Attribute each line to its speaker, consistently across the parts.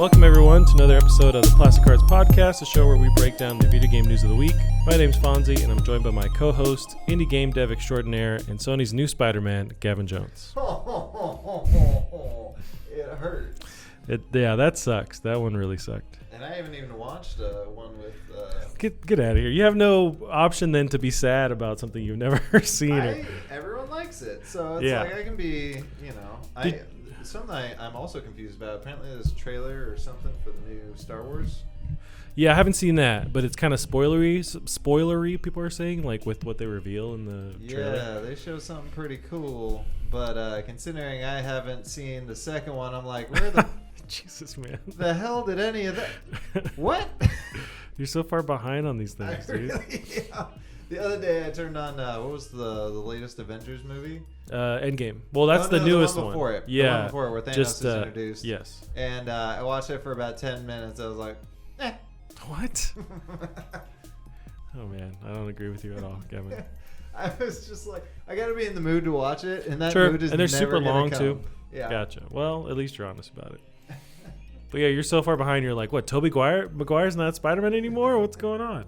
Speaker 1: Welcome everyone to another episode of the Plastic Cards Podcast, a show where we break down the video game news of the week. My name's Fonzie, and I'm joined by my co-host, indie game dev extraordinaire, and Sony's new Spider-Man, Gavin Jones.
Speaker 2: It hurts.
Speaker 1: Yeah, that sucks. That one really sucked.
Speaker 2: And I haven't even watched one with...
Speaker 1: Get out of here. You have no option then to be sad about something you've never seen.
Speaker 2: Everyone likes it, so it's like I can be, something I'm also confused about. Apparently there's a trailer or something for the new Star Wars.
Speaker 1: Yeah, I haven't seen that, but it's kind of spoilery, people are saying, like with what they reveal in the trailer.
Speaker 2: Yeah, they show something pretty cool, but considering I haven't seen the second one, I'm like, where the...
Speaker 1: Jesus, man.
Speaker 2: The hell did any of that... What?
Speaker 1: You're so far behind on these things, dude.
Speaker 2: Really, yeah. The other day I turned on, what was the latest Avengers movie?
Speaker 1: Endgame. Well, that's the newest
Speaker 2: one. Before it.
Speaker 1: Yeah.
Speaker 2: The one before it, where Thanos is introduced.
Speaker 1: Yes.
Speaker 2: And I watched it for about 10 minutes. I was like, eh.
Speaker 1: What? Oh, man. I don't agree with you at all, Kevin.
Speaker 2: I was just like, I got to be in the mood to watch it. And that
Speaker 1: sure.
Speaker 2: mood is
Speaker 1: and they're
Speaker 2: never
Speaker 1: super long,
Speaker 2: come.
Speaker 1: too.
Speaker 2: Yeah.
Speaker 1: Gotcha. Well, at least you're honest about it. But yeah, you're so far behind. You're like, what? Tobey Maguire's not Spider-Man anymore? What's going on?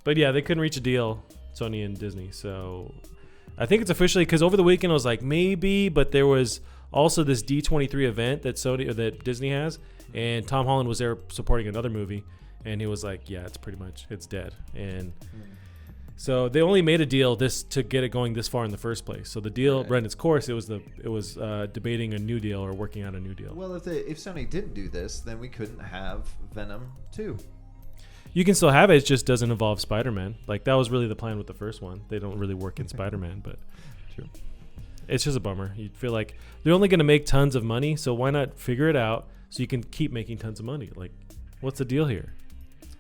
Speaker 1: But yeah, they couldn't reach a deal, Sony and Disney. So I think it's officially, because over the weekend I was like, maybe, but there was also this D23 event that Disney has, and Tom Holland was there supporting another movie, and he was like, yeah, it's dead. And so they only made a deal to get it going this far in the first place. So the deal ran its course. It was debating a new deal or working on a new deal.
Speaker 2: Well, if Sony didn't do this, then we couldn't have Venom 2.
Speaker 1: You can still have it. It just doesn't involve Spider-Man. Like, that was really the plan with the first one. They don't really work in Spider-Man, but true. It's just a bummer. You feel like they're only going to make tons of money, so why not figure it out so you can keep making tons of money? Like, what's the deal here?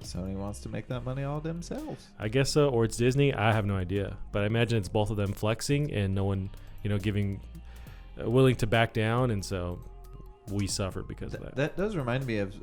Speaker 2: Sony wants to make that money all themselves.
Speaker 1: I guess so, or it's Disney. I have no idea, but I imagine it's both of them flexing and no one, willing to back down, and so we suffered because of that.
Speaker 2: That does remind me of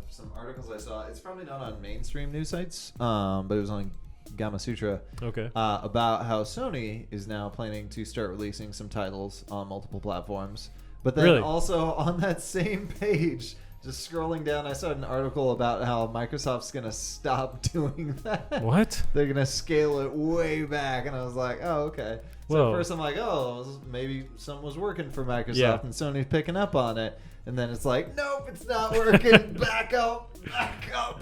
Speaker 2: some articles I saw. It's probably not on mainstream news sites, but it was on Gamma Sutra.
Speaker 1: Okay.
Speaker 2: About how Sony is now planning to start releasing some titles on multiple platforms. But then
Speaker 1: really?
Speaker 2: Also on that same page, just scrolling down, I saw an article about how Microsoft's going to stop doing that.
Speaker 1: What?
Speaker 2: They're going to scale it way back. And I was like, oh, okay. So at first I'm like, oh, maybe something was working for Microsoft and Sony's picking up on it. And then it's like, nope, it's not working. Back up.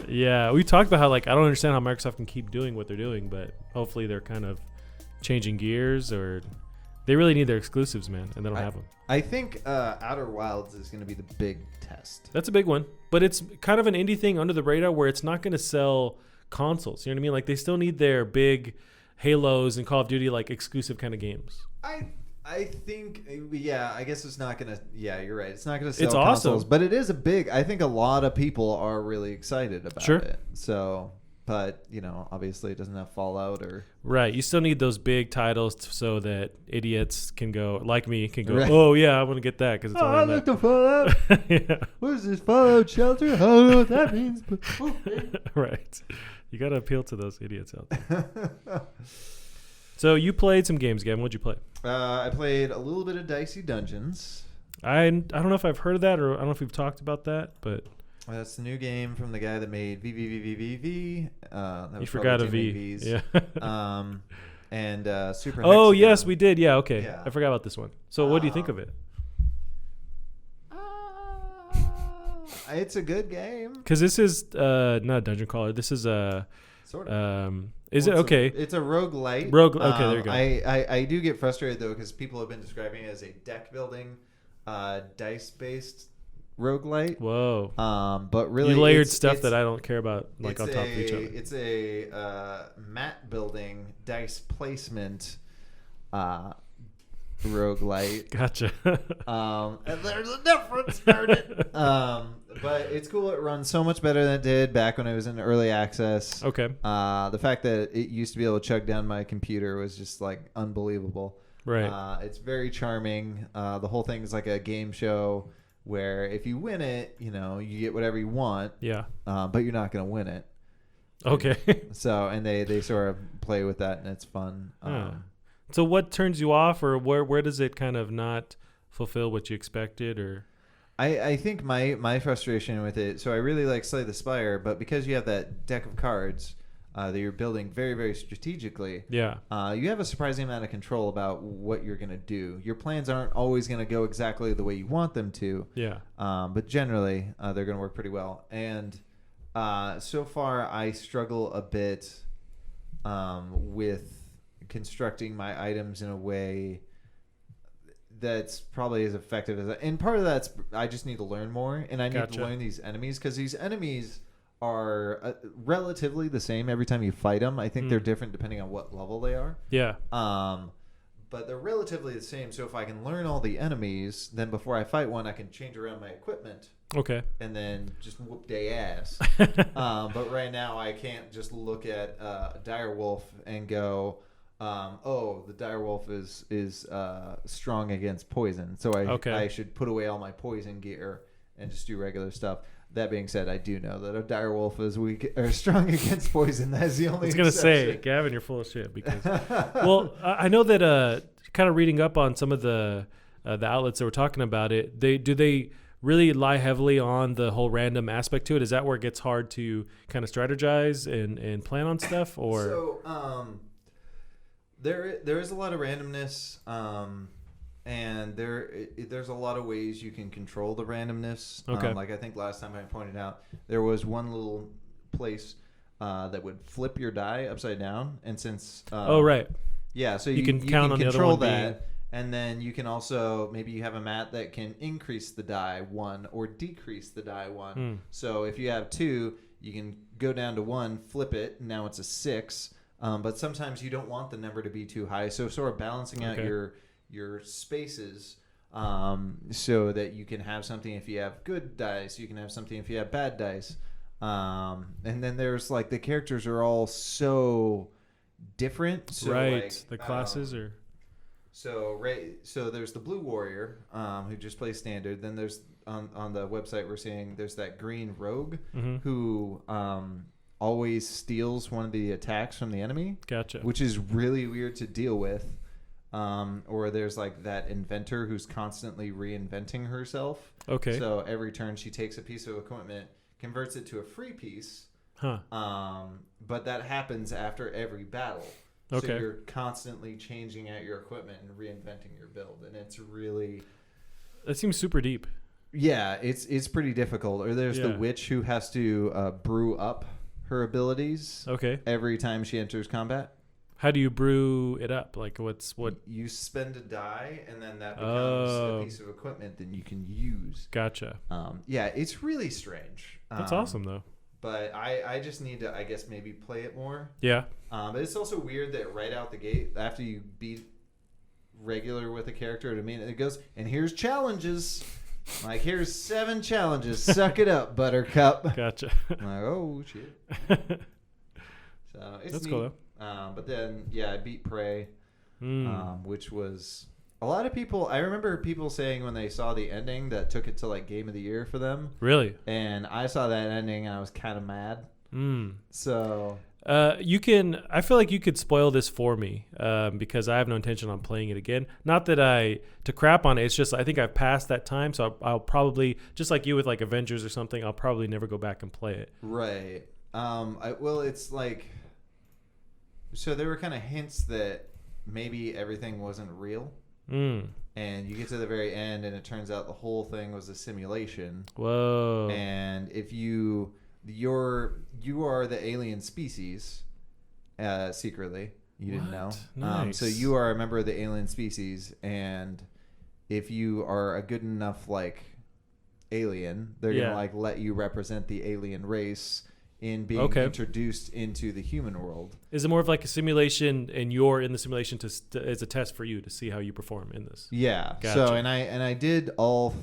Speaker 1: Yeah, we talked about how, like, I don't understand how Microsoft can keep doing what they're doing, but hopefully they're kind of changing gears, or they really need their exclusives, man, and they don't have them.
Speaker 2: I think Outer Wilds is going to be the big test.
Speaker 1: That's a big one, but it's kind of an indie thing under the radar where it's not going to sell consoles. You know what I mean? Like, they still need their big Halos and Call of Duty, like, exclusive kind of games.
Speaker 2: I think, I guess it's not going to, you're right. It's not going to sell
Speaker 1: it's
Speaker 2: consoles,
Speaker 1: awesome.
Speaker 2: But it is I think a lot of people are really excited about it. So, but, obviously it doesn't have Fallout or.
Speaker 1: Right. You still need those big titles so that idiots can go, like me, can go,
Speaker 2: right.
Speaker 1: Oh, yeah, I want to get that because it's only
Speaker 2: I like the Fallout. Yeah. What is this Fallout shelter? I don't know what that means. But, okay.
Speaker 1: Right. You got to appeal to those idiots out there. So you played some games, Gavin. What'd you play?
Speaker 2: I played a little bit of Dicey Dungeons.
Speaker 1: I don't know if I've heard of that, or I don't know if we've talked about that, but
Speaker 2: that's the new game from the guy that made VVVVVV.
Speaker 1: You forgot a V. Yeah.
Speaker 2: And Super.
Speaker 1: Oh
Speaker 2: Hexagon.
Speaker 1: yes, we did. Yeah. Okay.
Speaker 2: Yeah.
Speaker 1: I forgot about this one. So what do you think of it?
Speaker 2: It's a good game.
Speaker 1: Because this is not a dungeon crawler. This is a
Speaker 2: sort of.
Speaker 1: Is it okay?
Speaker 2: It's a roguelite.
Speaker 1: Okay, there you go.
Speaker 2: I do get frustrated though because people have been describing it as a deck building, dice based roguelite.
Speaker 1: Whoa.
Speaker 2: But really,
Speaker 1: you layered stuff that I don't care about, like on top of each other.
Speaker 2: It's a map building dice placement roguelite.
Speaker 1: Gotcha.
Speaker 2: And there's a difference, darn it. But it's cool. It runs so much better than it did back when it was in early access.
Speaker 1: Okay.
Speaker 2: The fact that it used to be able to chug down my computer was just like unbelievable.
Speaker 1: Right.
Speaker 2: It's very charming. The whole thing is like a game show where if you win it, you get whatever you want.
Speaker 1: Yeah.
Speaker 2: But you're not going to win it.
Speaker 1: Okay.
Speaker 2: And they sort of play with that, and it's fun.
Speaker 1: So what turns you off, or where does it kind of not fulfill what you expected, or?
Speaker 2: I think my frustration with it, so I really like Slay the Spire, but because you have that deck of cards that you're building very, very strategically, you have a surprising amount of control about what you're going to do. Your plans aren't always going to go exactly the way you want them to, but generally they're going to work pretty well. And so far I struggle a bit with constructing my items in a way that's probably as effective as that. And part of that's I just need to learn more, and I need to learn these enemies, because these enemies are relatively the same every time you fight them. I think they're different depending on what level they are. But they're relatively the same. So if I can learn all the enemies, then before I fight one, I can change around my equipment.
Speaker 1: Okay.
Speaker 2: And then just whoop they ass. But right now I can't just look at Direwolf and go, the direwolf is strong against poison, so I should put away all my poison gear and just do regular stuff. That being said, I do know that a direwolf is weak or strong against poison. That's the only. I was gonna say,
Speaker 1: Gavin, you're full of shit. Because, well, I know that kind of reading up on some of the outlets that were talking about it, do they really lie heavily on the whole random aspect to it? Is that where it gets hard to kind of strategize and plan on stuff, or?
Speaker 2: So, there is a lot of randomness, and there's a lot of ways you can control the randomness.
Speaker 1: Okay.
Speaker 2: Like I think last time I pointed out, there was one little place that would flip your die upside down, and since yeah, so you can count on control the other one that, and then you can also maybe you have a mat that can increase the die 1 or decrease the die 1. So if you have 2, you can go down to 1, flip it, and now it's a 6. But sometimes you don't want the number to be too high, so sort of balancing out your spaces so that you can have something if you have good dice, you can have something if you have bad dice. And then there's like the characters are all so different. So
Speaker 1: the classes are.
Speaker 2: So there's the Blue Warrior who just plays standard. Then there's on the website we're seeing there's that Green Rogue who always steals one of the attacks from the enemy.
Speaker 1: Gotcha.
Speaker 2: Which is really weird to deal with. Or there's like that inventor who's constantly reinventing herself.
Speaker 1: Okay.
Speaker 2: So every turn she takes a piece of equipment, converts it to a free piece. But that happens after every battle.
Speaker 1: Okay.
Speaker 2: So you're constantly changing out your equipment and reinventing your build, and it's really.
Speaker 1: That seems super deep.
Speaker 2: Yeah, it's pretty difficult. Or there's the witch who has to brew up her abilities.
Speaker 1: Okay.
Speaker 2: Every time she enters combat.
Speaker 1: How do you brew it up? Like what?
Speaker 2: You spend a die, and then that becomes a piece of equipment that you can use.
Speaker 1: Gotcha.
Speaker 2: Yeah, it's really strange.
Speaker 1: That's awesome, though.
Speaker 2: But I just need to, I guess, maybe play it more.
Speaker 1: Yeah.
Speaker 2: But it's also weird that right out the gate, after you beat regular with a character, it goes, and here's challenges. Like, here's 7 challenges. Suck it up, Buttercup.
Speaker 1: Gotcha.
Speaker 2: I'm like, oh, shit. So it's
Speaker 1: That's
Speaker 2: neat.
Speaker 1: cool,
Speaker 2: though. But then, I beat Prey, which was a lot of people. I remember people saying when they saw the ending that took it to like Game of the Year for them.
Speaker 1: Really?
Speaker 2: And I saw that ending and I was kind of mad. So
Speaker 1: I feel like you could spoil this for me because I have no intention on playing it again. Not that to crap on it. It's just I think I've passed that time, so I'll probably, just like you with like Avengers or something, I'll probably never go back and play it.
Speaker 2: Right. It's like, so there were kind of hints that maybe everything wasn't real. And you get to the very end and it turns out the whole thing was a simulation.
Speaker 1: Whoa.
Speaker 2: And if you are the alien species secretly. You didn't know.
Speaker 1: Nice.
Speaker 2: So you are a member of the alien species, and if you are a good enough like alien, they're gonna like let you represent the alien race in being introduced into the human world. Is it
Speaker 1: more of like a simulation, and you're in the simulation as a test for you to see how you perform in this?
Speaker 2: Yeah. Gotcha. So and I did all.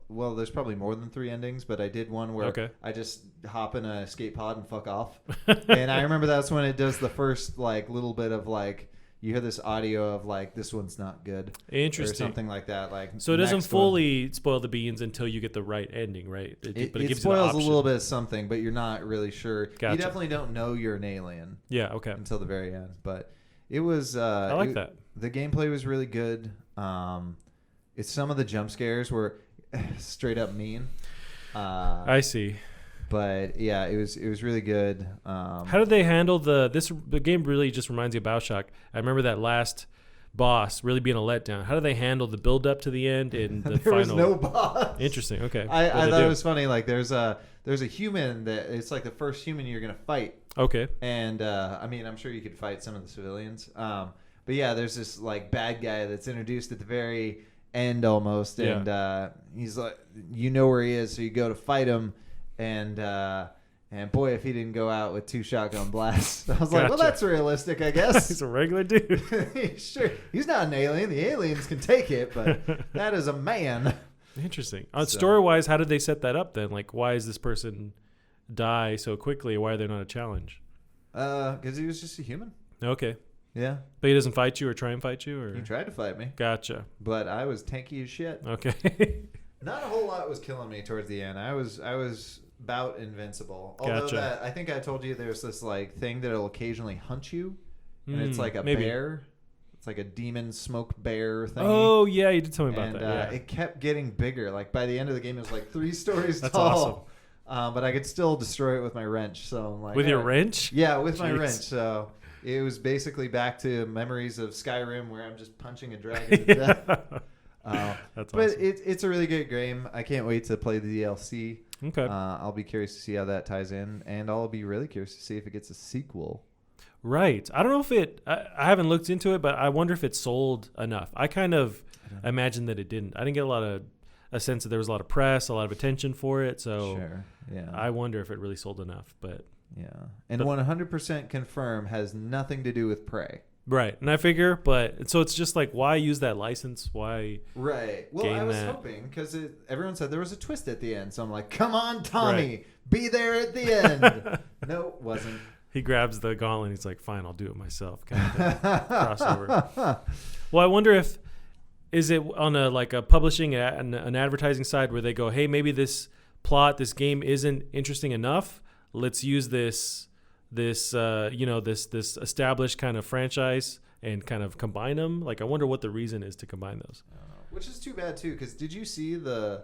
Speaker 2: Well, there's probably more than 3 endings, but I did one where I just hop in a escape pod and fuck off. And I remember that's when it does the first like little bit of like you hear this audio of like this one's not good.
Speaker 1: Interesting.
Speaker 2: Or something like that. Like
Speaker 1: so it doesn't fully spoil the beans until you get the right ending, right?
Speaker 2: But it gives spoils a little bit of something, but you're not really sure. Gotcha. You definitely don't know you're an alien.
Speaker 1: Yeah. Okay.
Speaker 2: Until the very end, but it was. I
Speaker 1: like that.
Speaker 2: The gameplay was really good. It's some of the jump scares were. straight up mean.
Speaker 1: I see.
Speaker 2: But yeah, it was really good.
Speaker 1: How did they handle the game? Really just reminds me of BioShock. I remember that last boss really being a letdown. How do they handle the build up to the end and the
Speaker 2: there
Speaker 1: final?
Speaker 2: was no boss.
Speaker 1: Interesting. Okay.
Speaker 2: I thought it was funny. Like there's a human that it's like the first human you're gonna fight.
Speaker 1: Okay.
Speaker 2: And I mean, I'm sure you could fight some of the civilians. But yeah, there's this like bad guy that's introduced at the very end almost, and he's like, you know where he is, so you go to fight him, and boy, if he didn't go out with 2 shotgun blasts, I was like, well, that's realistic, I guess.
Speaker 1: He's a regular dude.
Speaker 2: Sure, he's not an alien. The aliens can take it, but that is a man.
Speaker 1: Interesting. Story-wise, how did they set that up then? Like, why is this person die so quickly? Why are they not a challenge?
Speaker 2: Because he was just a human.
Speaker 1: Okay.
Speaker 2: Yeah.
Speaker 1: But he doesn't fight you or try and fight you? Or
Speaker 2: he tried to fight me.
Speaker 1: Gotcha.
Speaker 2: But I was tanky as shit.
Speaker 1: Okay.
Speaker 2: Not a whole lot was killing me towards the end. I was about invincible. Although I think I told you there's this like thing that'll occasionally hunt you, and it's like a bear. It's like a demon smoke bear thing.
Speaker 1: Oh yeah, you did tell me about that. Yeah.
Speaker 2: It kept getting bigger. Like by the end of the game, it was like 3 stories
Speaker 1: That's
Speaker 2: tall.
Speaker 1: Awesome.
Speaker 2: But I could still destroy it with my wrench. So I'm like,
Speaker 1: with your wrench?
Speaker 2: Yeah, with my wrench. So it was basically back to memories of Skyrim where I'm just punching a dragon to death.
Speaker 1: That's awesome.
Speaker 2: But it's a really good game. I can't wait to play the DLC.
Speaker 1: Okay.
Speaker 2: I'll be curious to see how that ties in, and I'll be really curious to see if it gets a sequel.
Speaker 1: Right. I don't know if I haven't looked into it, but I wonder if it sold enough. I kind of imagine that it didn't. I didn't get a sense that there was a lot of press, a lot of attention for it. So
Speaker 2: sure. Yeah.
Speaker 1: I wonder if it really sold enough. But
Speaker 2: yeah. And 100% confirm has nothing to do with Prey.
Speaker 1: Right. And I figure, but so it's just like, why use that license? Why?
Speaker 2: Right. Well, I was hoping because everyone said there was a twist at the end. So I'm like, come on, Tommy, be there at the end. No, wasn't.
Speaker 1: He grabs the gauntlet and he's like, fine, I'll do it myself. Kind of crossover. Well, I wonder is it on a publishing an advertising side where they go, hey, maybe this game isn't interesting enough. Let's use this established kind of franchise and kind of combine them. Like, I wonder what the reason is to combine those.
Speaker 2: Which is too bad too, because did you see the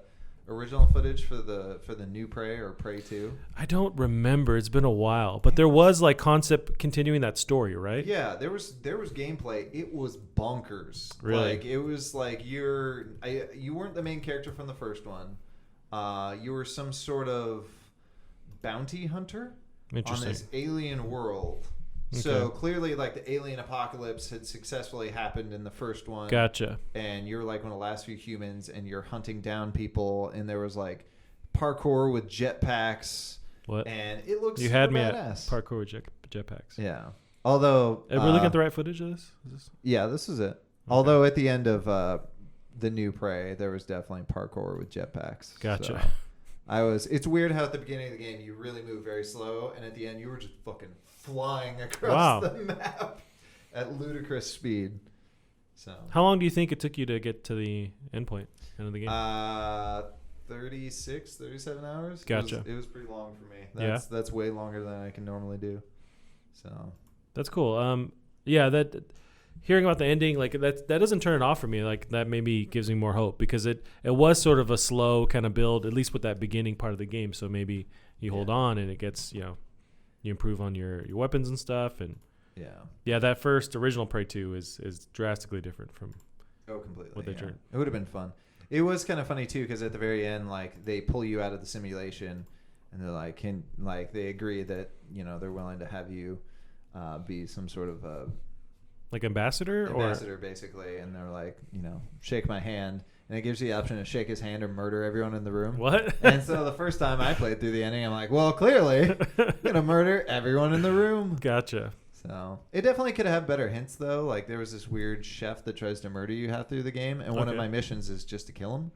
Speaker 2: original footage for the new Prey or Prey 2?
Speaker 1: I don't remember. It's been a while, but there was like concept continuing that story, right?
Speaker 2: Yeah, there was gameplay. It was bonkers.
Speaker 1: Really?
Speaker 2: Like it was like you weren't the main character from the first one. You were some sort of bounty hunter on this alien world. Okay. So clearly, like, the alien apocalypse had successfully happened in the first one.
Speaker 1: Gotcha.
Speaker 2: And you're like one of the last few humans, and you're hunting down people. And there was like parkour with jetpacks.
Speaker 1: What?
Speaker 2: And it looks
Speaker 1: you had me
Speaker 2: badass.
Speaker 1: At parkour with jetpacks.
Speaker 2: Yeah. Although
Speaker 1: we're looking at the right footage of this.
Speaker 2: Yeah, this is it. Okay. Although at the end of the new Prey, there was definitely parkour with jetpacks.
Speaker 1: Gotcha.
Speaker 2: So it's weird how at the beginning of the game you really move very slow, and at the end you were just fucking flying across the map at ludicrous speed. So
Speaker 1: how long do you think it took you to get to the end of the game?
Speaker 2: 37 hours.
Speaker 1: Gotcha.
Speaker 2: It was pretty long for me. That's way longer than I can normally do. So
Speaker 1: that's cool. That hearing about the ending, like that doesn't turn it off for me. Like that maybe gives me more hope, because it was sort of a slow kind of build, at least with that beginning part of the game. So maybe you hold on and it gets, you improve on your weapons and stuff. And that first original Prey 2 is drastically different from
Speaker 2: completely
Speaker 1: what they turned.
Speaker 2: It would have been fun. It was kind of funny too, because at the very end, like, they pull you out of the simulation and they're like, they agree that, they're willing to have you be some sort of
Speaker 1: like ambassador,
Speaker 2: basically, and they're like, shake my hand, and it gives you the option to shake his hand or murder everyone in the room.
Speaker 1: What?
Speaker 2: And so the first time I played through the ending, I'm like, well, clearly I'm gonna murder everyone in the room.
Speaker 1: Gotcha.
Speaker 2: So it definitely could have better hints, though. Like, there was this weird chef that tries to murder you half through the game, and one of my missions is just to kill him,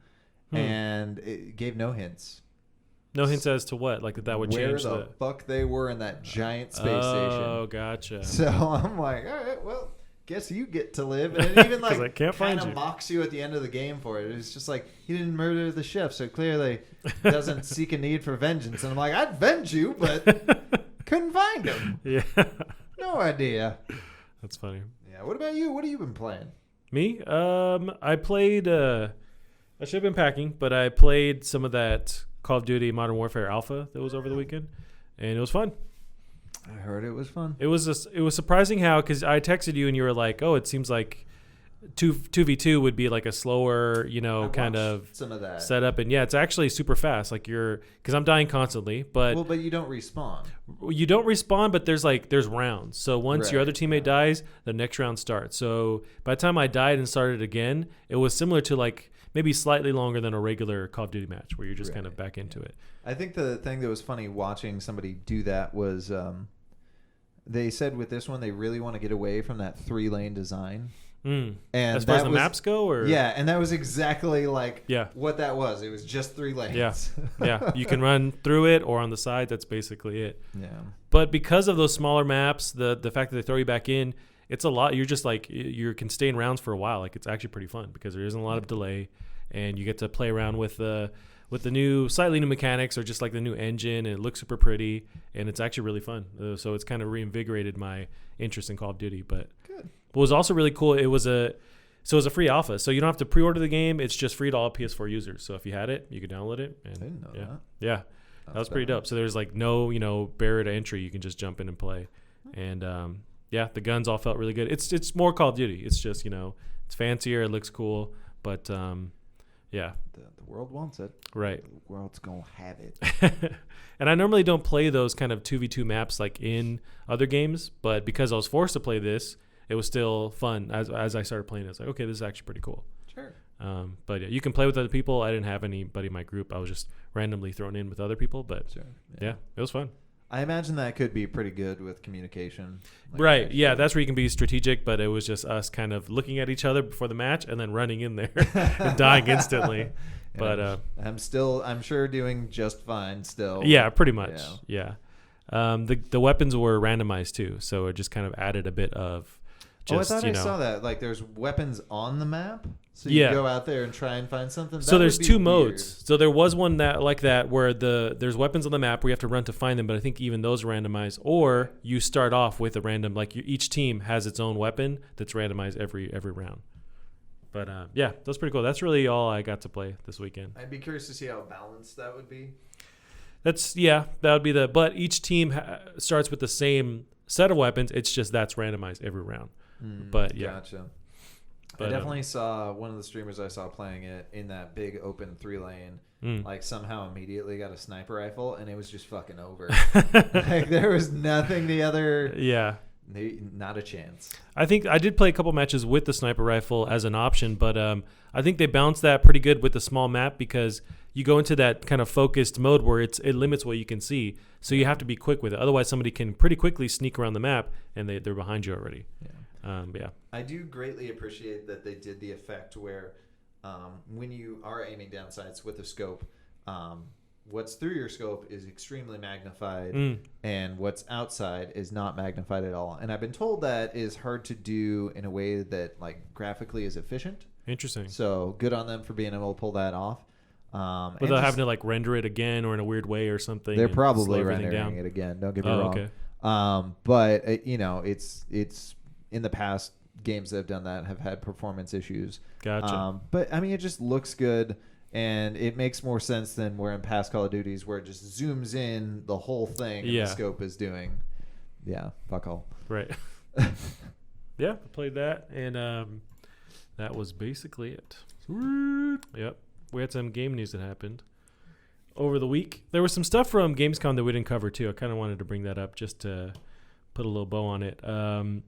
Speaker 2: and it gave no hints.
Speaker 1: No hints as to what? Like that would change
Speaker 2: where the fuck they were in that giant space station.
Speaker 1: Oh, gotcha.
Speaker 2: So I'm like, all right, well, guess you get to live. And it even like kind of mocks you at the end of the game for it. It's just like, he didn't murder the chef, so clearly doesn't seek a need for vengeance. And I'm like, I'd avenge you, but couldn't find him.
Speaker 1: Yeah.
Speaker 2: No idea.
Speaker 1: That's funny.
Speaker 2: Yeah. What about you? What have you been playing?
Speaker 1: Me? I played I should have been packing, but I played some of that Call of Duty Modern Warfare Alpha that was over the weekend, and it was fun.
Speaker 2: I heard it was fun.
Speaker 1: It was surprising how, because I texted you and you were like, "Oh, it seems like 2v2 would be like a slower, kind of
Speaker 2: some of that
Speaker 1: setup." And yeah, it's actually super fast. Like because I'm dying constantly, but
Speaker 2: you don't respawn.
Speaker 1: You don't respawn, but there's rounds. So once your other teammate dies, the next round starts. So by the time I died and started again, it was similar to like maybe slightly longer than a regular Call of Duty match where you're just kind of back into it.
Speaker 2: I think the thing that was funny watching somebody do that was they said with this one they really want to get away from that 3-lane design.
Speaker 1: And as far as the maps go, or
Speaker 2: and that was exactly like what that was. It was just 3 lanes.
Speaker 1: Yeah, you can run through it or on the side. That's basically it.
Speaker 2: Yeah.
Speaker 1: But because of those smaller maps, the fact that they throw you back in, it's a lot. You're just like you can stay in rounds for a while. Like it's actually pretty fun because there isn't a lot of delay, and you get to play around with the slightly new mechanics or just like the new engine, and it looks super pretty, and it's actually really fun. So it's kind of reinvigorated my interest in Call of Duty. But
Speaker 2: good.
Speaker 1: What was also really cool, it was a free alpha, so you don't have to pre-order the game. It's just free to all PS4 users. So if you had it, you could download it. And
Speaker 2: I didn't know that.
Speaker 1: Yeah, that was pretty dope. So there's like no barrier to entry. You can just jump in and play, and the guns all felt really good. It's more Call of Duty. It's just it's fancier. It looks cool, but yeah.
Speaker 2: The world wants it.
Speaker 1: Right.
Speaker 2: The world's going to have it.
Speaker 1: And I normally don't play those kind of 2v2 maps like in other games, but because I was forced to play this, it was still fun. As I started playing, it's like, okay, this is actually pretty cool.
Speaker 2: Sure.
Speaker 1: But yeah, you can play with other people. I didn't have anybody in my group. I was just randomly thrown in with other people, but
Speaker 2: sure.
Speaker 1: Yeah, it was fun.
Speaker 2: I imagine that could be pretty good with communication.
Speaker 1: Right. Yeah, that's where you can be strategic, but it was just us kind of looking at each other before the match and then running in there and dying instantly. But
Speaker 2: I'm sure doing just fine still.
Speaker 1: Yeah, pretty much. Yeah. The weapons were randomized too, so it just kind of added a bit of just,
Speaker 2: I thought I saw that. Like there's weapons on the map. So you go out there and try and find something.
Speaker 1: So there's 2 modes. So there was one that where there's weapons on the map where you have to run to find them, but I think even those are randomized. Or you start off with a random, like each team has its own weapon that's randomized every round. But that's pretty cool. That's really all I got to play this weekend.
Speaker 2: I'd be curious to see how balanced that would be.
Speaker 1: That would be but each team starts with the same set of weapons. It's just that's randomized every round. But yeah.
Speaker 2: Gotcha. But, I definitely saw one of the streamers I saw playing it in that big open 3-lane, like somehow immediately got a sniper rifle, and it was just fucking over. Like there was nothing the other.
Speaker 1: Yeah.
Speaker 2: Not a chance.
Speaker 1: I think I did play a couple matches with the sniper rifle as an option, but I think they balanced that pretty good with the small map because you go into that kind of focused mode where it limits what you can see. So you have to be quick with it. Otherwise, somebody can pretty quickly sneak around the map, and they're behind you already.
Speaker 2: Yeah.
Speaker 1: Yeah.
Speaker 2: I do greatly appreciate that they did the effect where when you are aiming down sights with a scope, what's through your scope is extremely magnified and what's outside is not magnified at all. And I've been told that is hard to do in a way that like graphically is efficient.
Speaker 1: Interesting.
Speaker 2: So good on them for being able to pull that off.
Speaker 1: Without having to like render it again or in a weird way or something.
Speaker 2: They're probably rendering it again. Don't get me wrong.
Speaker 1: Okay.
Speaker 2: But it's in the past, games that have done that have had performance issues.
Speaker 1: Gotcha.
Speaker 2: But I mean, it just looks good, and it makes more sense than where in past Call of Duties where it just zooms in the whole thing and the scope is doing. Yeah, fuck all.
Speaker 1: Right. Yeah, I played that, and that was basically it. Sweet. Yep. We had some game news that happened over the week. There was some stuff from Gamescom that we didn't cover too. I kind of wanted to bring that up just to put a little bow on it.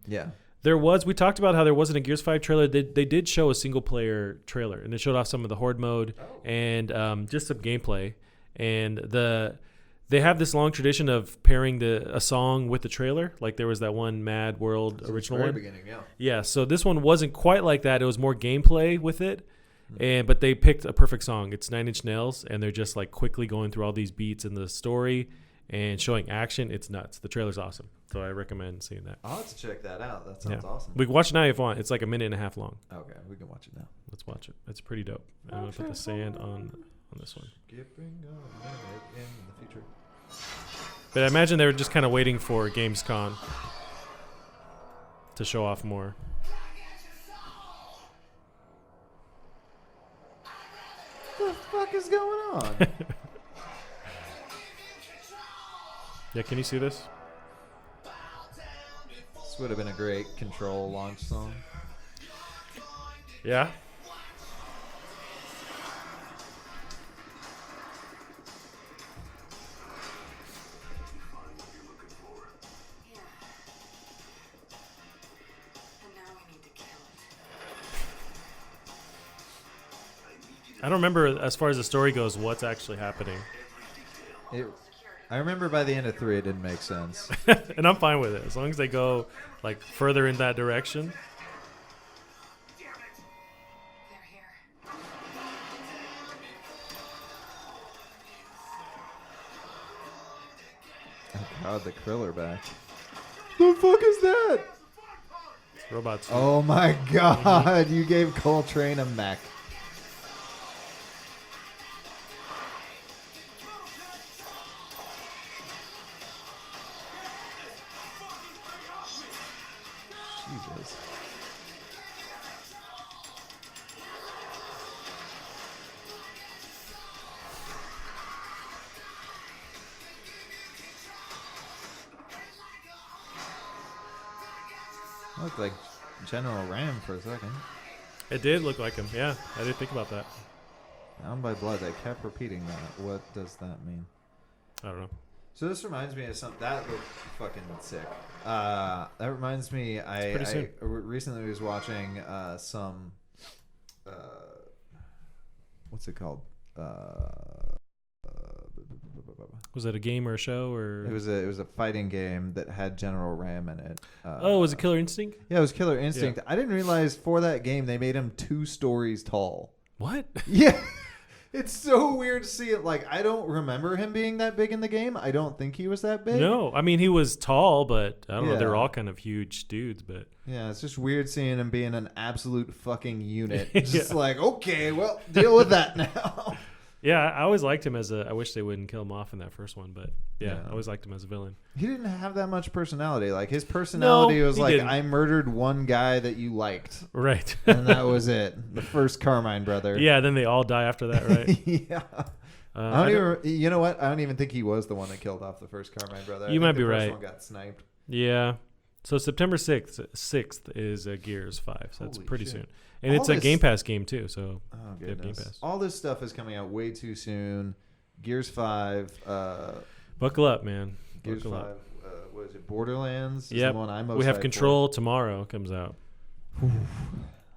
Speaker 2: Yeah.
Speaker 1: We talked about how there wasn't a Gears 5 trailer. They did show a single-player trailer, and it showed off some of the Horde mode and just some gameplay. And they have this long tradition of pairing a song with the trailer. Like there was that one Mad World original one.
Speaker 2: Beginning, yeah.
Speaker 1: Yeah, so this one wasn't quite like that. It was more gameplay with it. But they picked a perfect song. It's 9 Inch Nails, and they're just like quickly going through all these beats in the story and showing action. It's nuts. The trailer's awesome. So I recommend seeing that.
Speaker 2: I'll have to check that out. That sounds awesome.
Speaker 1: We can watch it now if you want. It's like a minute and a half long.
Speaker 2: Okay, we can watch it now.
Speaker 1: Let's watch it. It's pretty dope. I'm going to put the sand on this one.
Speaker 2: Skipping a minute in the future.
Speaker 1: But I imagine they were just kind of waiting for Gamescom to show off more.
Speaker 2: the fuck is going on?
Speaker 1: Yeah, can you see this?
Speaker 2: This would have been a great Control launch song.
Speaker 1: Yeah. I don't remember, as far as the story goes, what's actually happening.
Speaker 2: I remember by the end of 3, it didn't make sense.
Speaker 1: And I'm fine with it, as long as they go like further in that direction.
Speaker 2: Oh god, the Krill are back. The fuck is that?
Speaker 1: It's robots.
Speaker 2: Oh my god, you gave Coltrane a mech. Jesus. Looked like General Ram for a second.
Speaker 1: It did look like him, yeah. I did think about that.
Speaker 2: Bound by Blood, they kept repeating that. What does that mean?
Speaker 1: I don't know.
Speaker 2: So this reminds me of something that looked fucking sick. That reminds me, I recently was watching some, what's it called?
Speaker 1: Was it a game or a show or?
Speaker 2: It was a fighting game that had General Ram in it.
Speaker 1: Was it Killer Instinct?
Speaker 2: Yeah, it was Killer Instinct.
Speaker 1: Yeah.
Speaker 2: I didn't realize for that game they made him 2 stories tall.
Speaker 1: What?
Speaker 2: Yeah. It's so weird to see it. Like, I don't remember him being that big in the game. I don't think he was that big.
Speaker 1: No, I mean, he was tall, but I don't know.
Speaker 2: Yeah.
Speaker 1: They're all kind of huge dudes, but.
Speaker 2: Yeah, it's just weird seeing him being an absolute fucking unit.
Speaker 1: Yeah.
Speaker 2: Just like, okay, well, deal with that now.
Speaker 1: Yeah, I always liked him as a. I wish they wouldn't kill him off in that first one, but yeah,
Speaker 2: Yeah.
Speaker 1: I always liked him as a villain.
Speaker 2: He didn't have that much personality. Like, his personality was
Speaker 1: he
Speaker 2: like,
Speaker 1: didn't.
Speaker 2: I murdered one guy that you liked.
Speaker 1: Right.
Speaker 2: And that was it. The first Carmine brother.
Speaker 1: Yeah, then they all die after that, right?
Speaker 2: Yeah. I don't even, you know what? I don't even think he was the one that killed off the first Carmine brother.
Speaker 1: You might be right.
Speaker 2: The first one got sniped.
Speaker 1: Yeah. So September 6th is Gears 5, so that's
Speaker 2: Holy
Speaker 1: pretty
Speaker 2: shit.
Speaker 1: soon. And it's a Game Pass game, too, so
Speaker 2: Oh,
Speaker 1: you have Game
Speaker 2: goodness.
Speaker 1: Pass.
Speaker 2: All this stuff is coming out way too soon. Gears 5.
Speaker 1: Buckle up, man.
Speaker 2: Gears
Speaker 1: Buckle
Speaker 2: 5.
Speaker 1: up.
Speaker 2: What is it? Borderlands? Is
Speaker 1: Yep.
Speaker 2: the one I'm most
Speaker 1: We have
Speaker 2: hyped
Speaker 1: Control tomorrow comes out.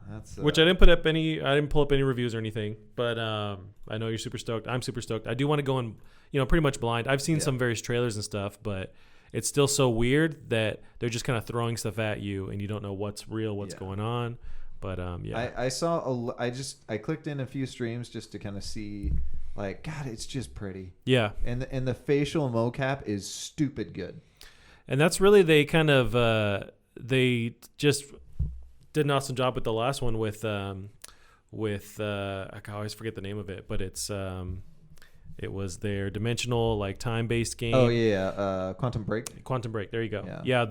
Speaker 2: That's
Speaker 1: Which I didn't pull up any reviews or anything, but I know you're super stoked. I'm super stoked. I do want to go in, pretty much blind. I've seen some various trailers and stuff, but it's still so weird that they're just kind of throwing stuff at you and you don't know what's real, what's going on. But yeah,
Speaker 2: I saw I clicked in a few streams just to kind of see, like, God, it's just pretty.
Speaker 1: Yeah,
Speaker 2: and the facial mocap is stupid good.
Speaker 1: And that's really they kind of they just did an awesome job with the last one with I always forget the name of it, but it's it was their dimensional, like, time-based game.
Speaker 2: Oh yeah, Quantum Break.
Speaker 1: Quantum Break. There you go.
Speaker 2: Yeah.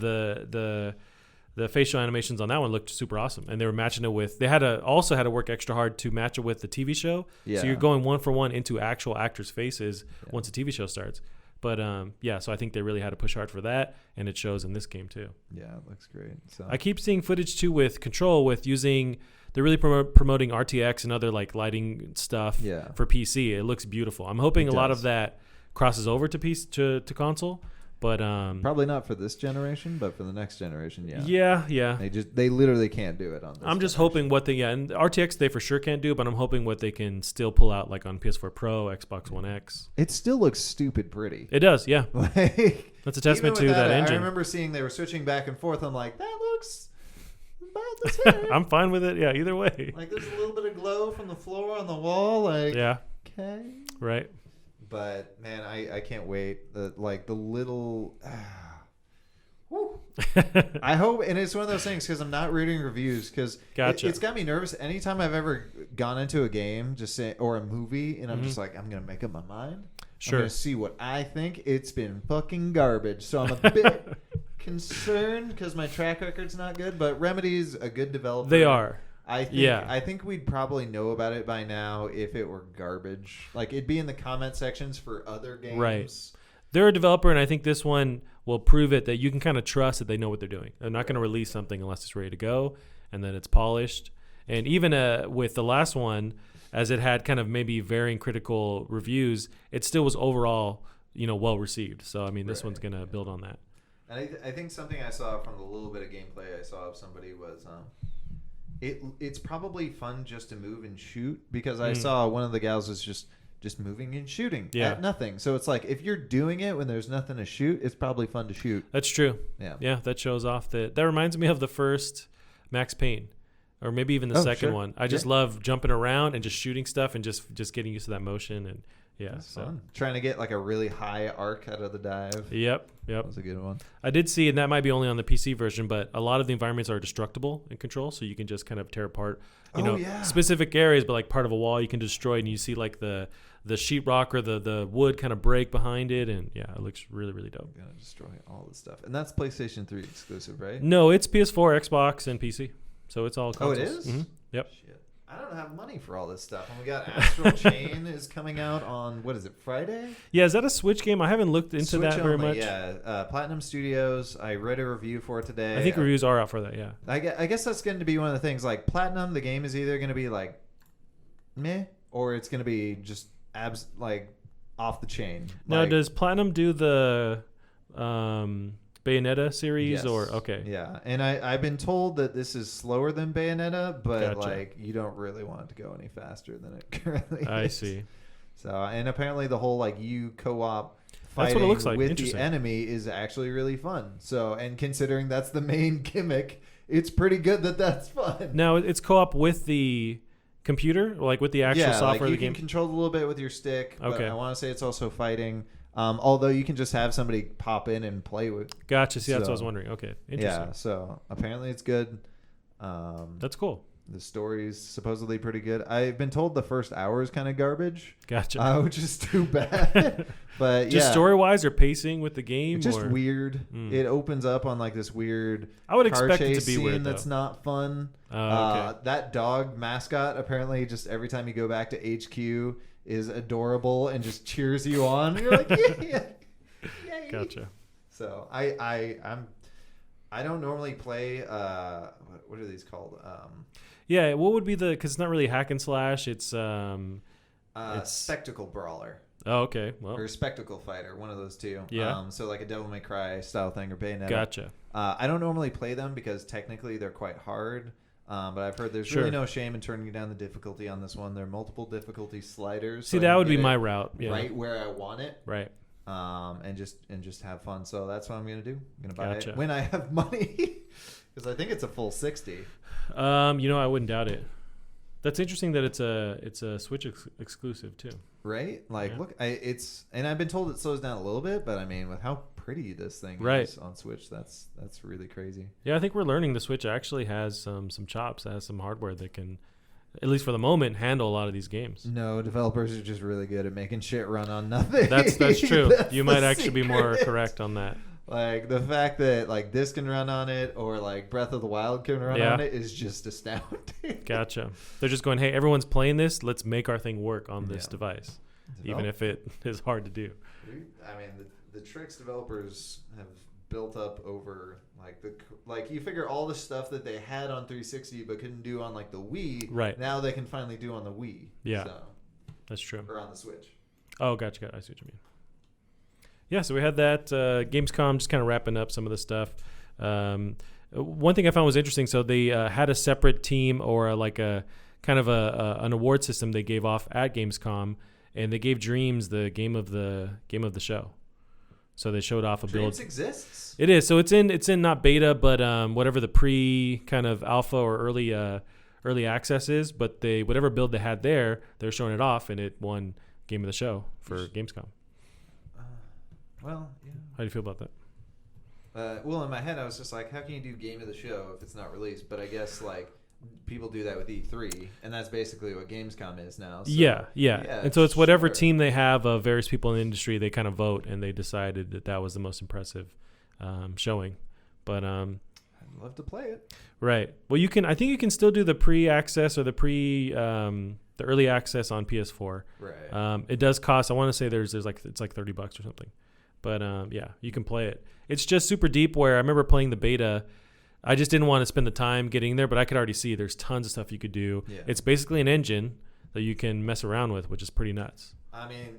Speaker 1: The facial animations on that one looked super awesome, and they were matching it with. They also had to work extra hard to match it with the TV show.
Speaker 2: Yeah.
Speaker 1: So you're going one for one into actual actors' faces once the TV show starts. But so I think they really had to push hard for that, and it shows in this game too.
Speaker 2: Yeah, it looks great. So
Speaker 1: I keep seeing footage too with Control with using. They're really promoting RTX and other, like, lighting stuff for PC. It looks beautiful. I'm hoping a lot of that crosses over to console, but
Speaker 2: probably not for this generation, but for the next generation,
Speaker 1: yeah.
Speaker 2: They literally can't do it on this.
Speaker 1: I'm just hoping and RTX they for sure can't do, but I'm hoping what they can still pull out, like on PS4 Pro, Xbox One X.
Speaker 2: It still looks stupid pretty.
Speaker 1: It does, yeah.
Speaker 2: Like,
Speaker 1: that's a testament to that engine.
Speaker 2: I remember seeing they were switching back and forth. I'm like, that looks about the same.
Speaker 1: I'm fine with it. Yeah, either way.
Speaker 2: Like, there's a little bit of glow from the floor on the wall. Like,
Speaker 1: yeah.
Speaker 2: Okay.
Speaker 1: Right.
Speaker 2: But man, I can't wait. The little. I hope, and it's one of those things because I'm not reading reviews because it's got me nervous. Anytime I've ever gone into a game, or a movie, and I'm just like, I'm gonna make up my mind.
Speaker 1: Sure.
Speaker 2: I'm gonna see what I think. It's been fucking garbage, so I'm a bit concerned because my track record's not good. But Remedy's a good developer.
Speaker 1: They are.
Speaker 2: I think we'd probably know about it by now if it were garbage. Like, it'd be in the comment sections for other games.
Speaker 1: Right. They're a developer, and I think this one will prove it that you can kind of trust that they know what they're doing. They're not going to release something unless it's ready to go and that it's polished. And even with the last one, as it had kind of maybe varying critical reviews, it still was overall, well received. So, I mean, this one's going to build on that.
Speaker 2: And I think something I saw from the little bit of gameplay I saw of somebody was it's probably fun just to move and shoot, because I saw one of the gals was just moving and shooting at nothing. So it's like, if you're doing it when there's nothing to shoot, it's probably fun to shoot.
Speaker 1: That's true. Yeah, that shows off that reminds me of the first Max Payne, or maybe even the second one. I just love jumping around and just shooting stuff and just getting used to that motion. And that's fun. Trying
Speaker 2: to get like a really high arc out of the dive.
Speaker 1: Yep.
Speaker 2: That was a good one.
Speaker 1: I did see, and that might be only on the PC version, but a lot of the environments are destructible in Control, so you can just kind of tear apart, specific areas, but like part of a wall you can destroy, and you see like the sheetrock or the wood kind of break behind it, and it looks really, really dope.
Speaker 2: You're gonna destroy all this stuff, and that's PlayStation 3 exclusive, right?
Speaker 1: No, it's PS4, Xbox, and PC, so it's all consoles.
Speaker 2: Oh, it is?
Speaker 1: Mm-hmm. Yep.
Speaker 2: Shit. I don't have money for all this stuff. And we got Astral Chain is coming out on, what is it, Friday?
Speaker 1: Yeah, is that a Switch game? I haven't looked into that very much.
Speaker 2: Yeah, Platinum Studios. I read a review for it today.
Speaker 1: I think reviews are out for that, yeah.
Speaker 2: I guess that's going to be one of the things. Like, Platinum, the game is either going to be like meh, or it's going to be just off the chain.
Speaker 1: Now, does Platinum do the Bayonetta series?
Speaker 2: Yes.
Speaker 1: Or okay,
Speaker 2: yeah, and I've been told that this is slower than Bayonetta, but you don't really want it to go any faster than it currently is.
Speaker 1: I see.
Speaker 2: So, and apparently the whole you co-op fighting
Speaker 1: that's what it looks like.
Speaker 2: with the enemy is actually really fun. So, and considering that's the main gimmick, it's pretty good that's fun.
Speaker 1: Now it's co-op with the computer, like with the actual software of the game.
Speaker 2: You can control a little bit with your stick.
Speaker 1: Okay.
Speaker 2: But I want to say it's also fighting. Although you can just have somebody pop in and play with.
Speaker 1: Gotcha. See, that's what I was wondering. Okay, interesting.
Speaker 2: Yeah, so apparently it's good.
Speaker 1: That's cool.
Speaker 2: The story's supposedly pretty good. I've been told the first hour is kind of garbage.
Speaker 1: Gotcha.
Speaker 2: Which is too bad. But
Speaker 1: just story-wise or pacing with the game?
Speaker 2: It's just weird. It opens up on this weird
Speaker 1: I would expect it to be weird,
Speaker 2: that's not fun.
Speaker 1: Okay.
Speaker 2: That dog mascot, apparently just every time you go back to HQ, is adorable and just cheers you on. You're like, yeah.
Speaker 1: Gotcha.
Speaker 2: So I don't normally play what are these called?
Speaker 1: What would be because it's not really hack and slash. It's
Speaker 2: spectacle brawler.
Speaker 1: Oh, okay. Well,
Speaker 2: or spectacle fighter, one of those two.
Speaker 1: Yeah.
Speaker 2: So like a Devil May Cry style thing or Bayonetta.
Speaker 1: Gotcha.
Speaker 2: I don't normally play them because technically they're quite hard. But I've heard there's really no shame in turning down the difficulty on this one. There are multiple difficulty sliders.
Speaker 1: See, that would be my route. Yeah.
Speaker 2: Right where I want it.
Speaker 1: Right.
Speaker 2: And just have fun. So that's what I'm gonna do. I'm gonna buy it when I have money, because I think it's a full 60.
Speaker 1: I wouldn't doubt it. That's interesting that it's a Switch exclusive too.
Speaker 2: Right? Look, and I've been told it slows down a little bit, but I mean, with how pretty this thing is on Switch, that's really crazy.
Speaker 1: Yeah, I think we're learning the Switch actually has some chops, it has some hardware that can, at least for the moment, handle a lot of these games.
Speaker 2: No, developers are just really good at making shit run on nothing.
Speaker 1: That's true. You might actually be more correct on that.
Speaker 2: The fact that this can run on it, or Breath of the Wild can run on it, is just astounding.
Speaker 1: Gotcha. They're just going, hey, everyone's playing this. Let's make our thing work on this device, even if it is hard to do.
Speaker 2: I mean, the tricks developers have built up over you figure all the stuff that they had on 360 but couldn't do on the Wii.
Speaker 1: Right.
Speaker 2: Now they can finally do on the Wii.
Speaker 1: Yeah. That's true.
Speaker 2: Or on the Switch.
Speaker 1: Oh, gotcha. I see what you mean. Yeah, so we had that Gamescom, just kind of wrapping up some of the stuff. One thing I found was interesting. So they had a separate team, or a kind of an award system they gave off at Gamescom, and they gave Dreams the game of the show. So they showed off a build.
Speaker 2: Dreams exists?
Speaker 1: It is. So it's in not beta, but whatever the pre kind of alpha or early access is. But whatever build they had there, they're showing it off, and it won game of the show for Gamescom.
Speaker 2: Well, yeah.
Speaker 1: How do you feel about
Speaker 2: that? Well, in my head, I was just like, how can you do game of the show if it's not released? But I guess people do that with E3, and that's basically what Gamescom is now. So,
Speaker 1: yeah. And so it's whatever team they have of various people in the industry, they kind of vote, and they decided that was the most impressive showing. But
Speaker 2: I'd love to play it.
Speaker 1: Right. Well, I think you can still do the pre-access or the the early access on PS4.
Speaker 2: Right.
Speaker 1: It does cost. I want to say it's like $30 or something. But yeah, you can play it. It's just super deep. Where I remember playing the beta, I just didn't want to spend the time getting there, but I could already see there's tons of stuff you could do. Yeah. It's basically an engine that you can mess around with, which is pretty nuts.
Speaker 2: I mean,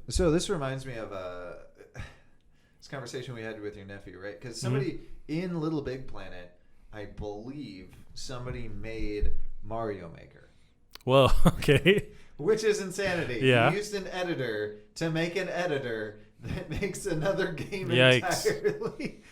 Speaker 2: so this reminds me of this conversation we had with your nephew, right? Because somebody in LittleBigPlanet, I believe somebody made Mario Maker.
Speaker 1: Well, okay.
Speaker 2: Which is insanity.
Speaker 1: Yeah.
Speaker 2: He used an editor to make an editor that makes another game
Speaker 1: Yikes.
Speaker 2: entirely.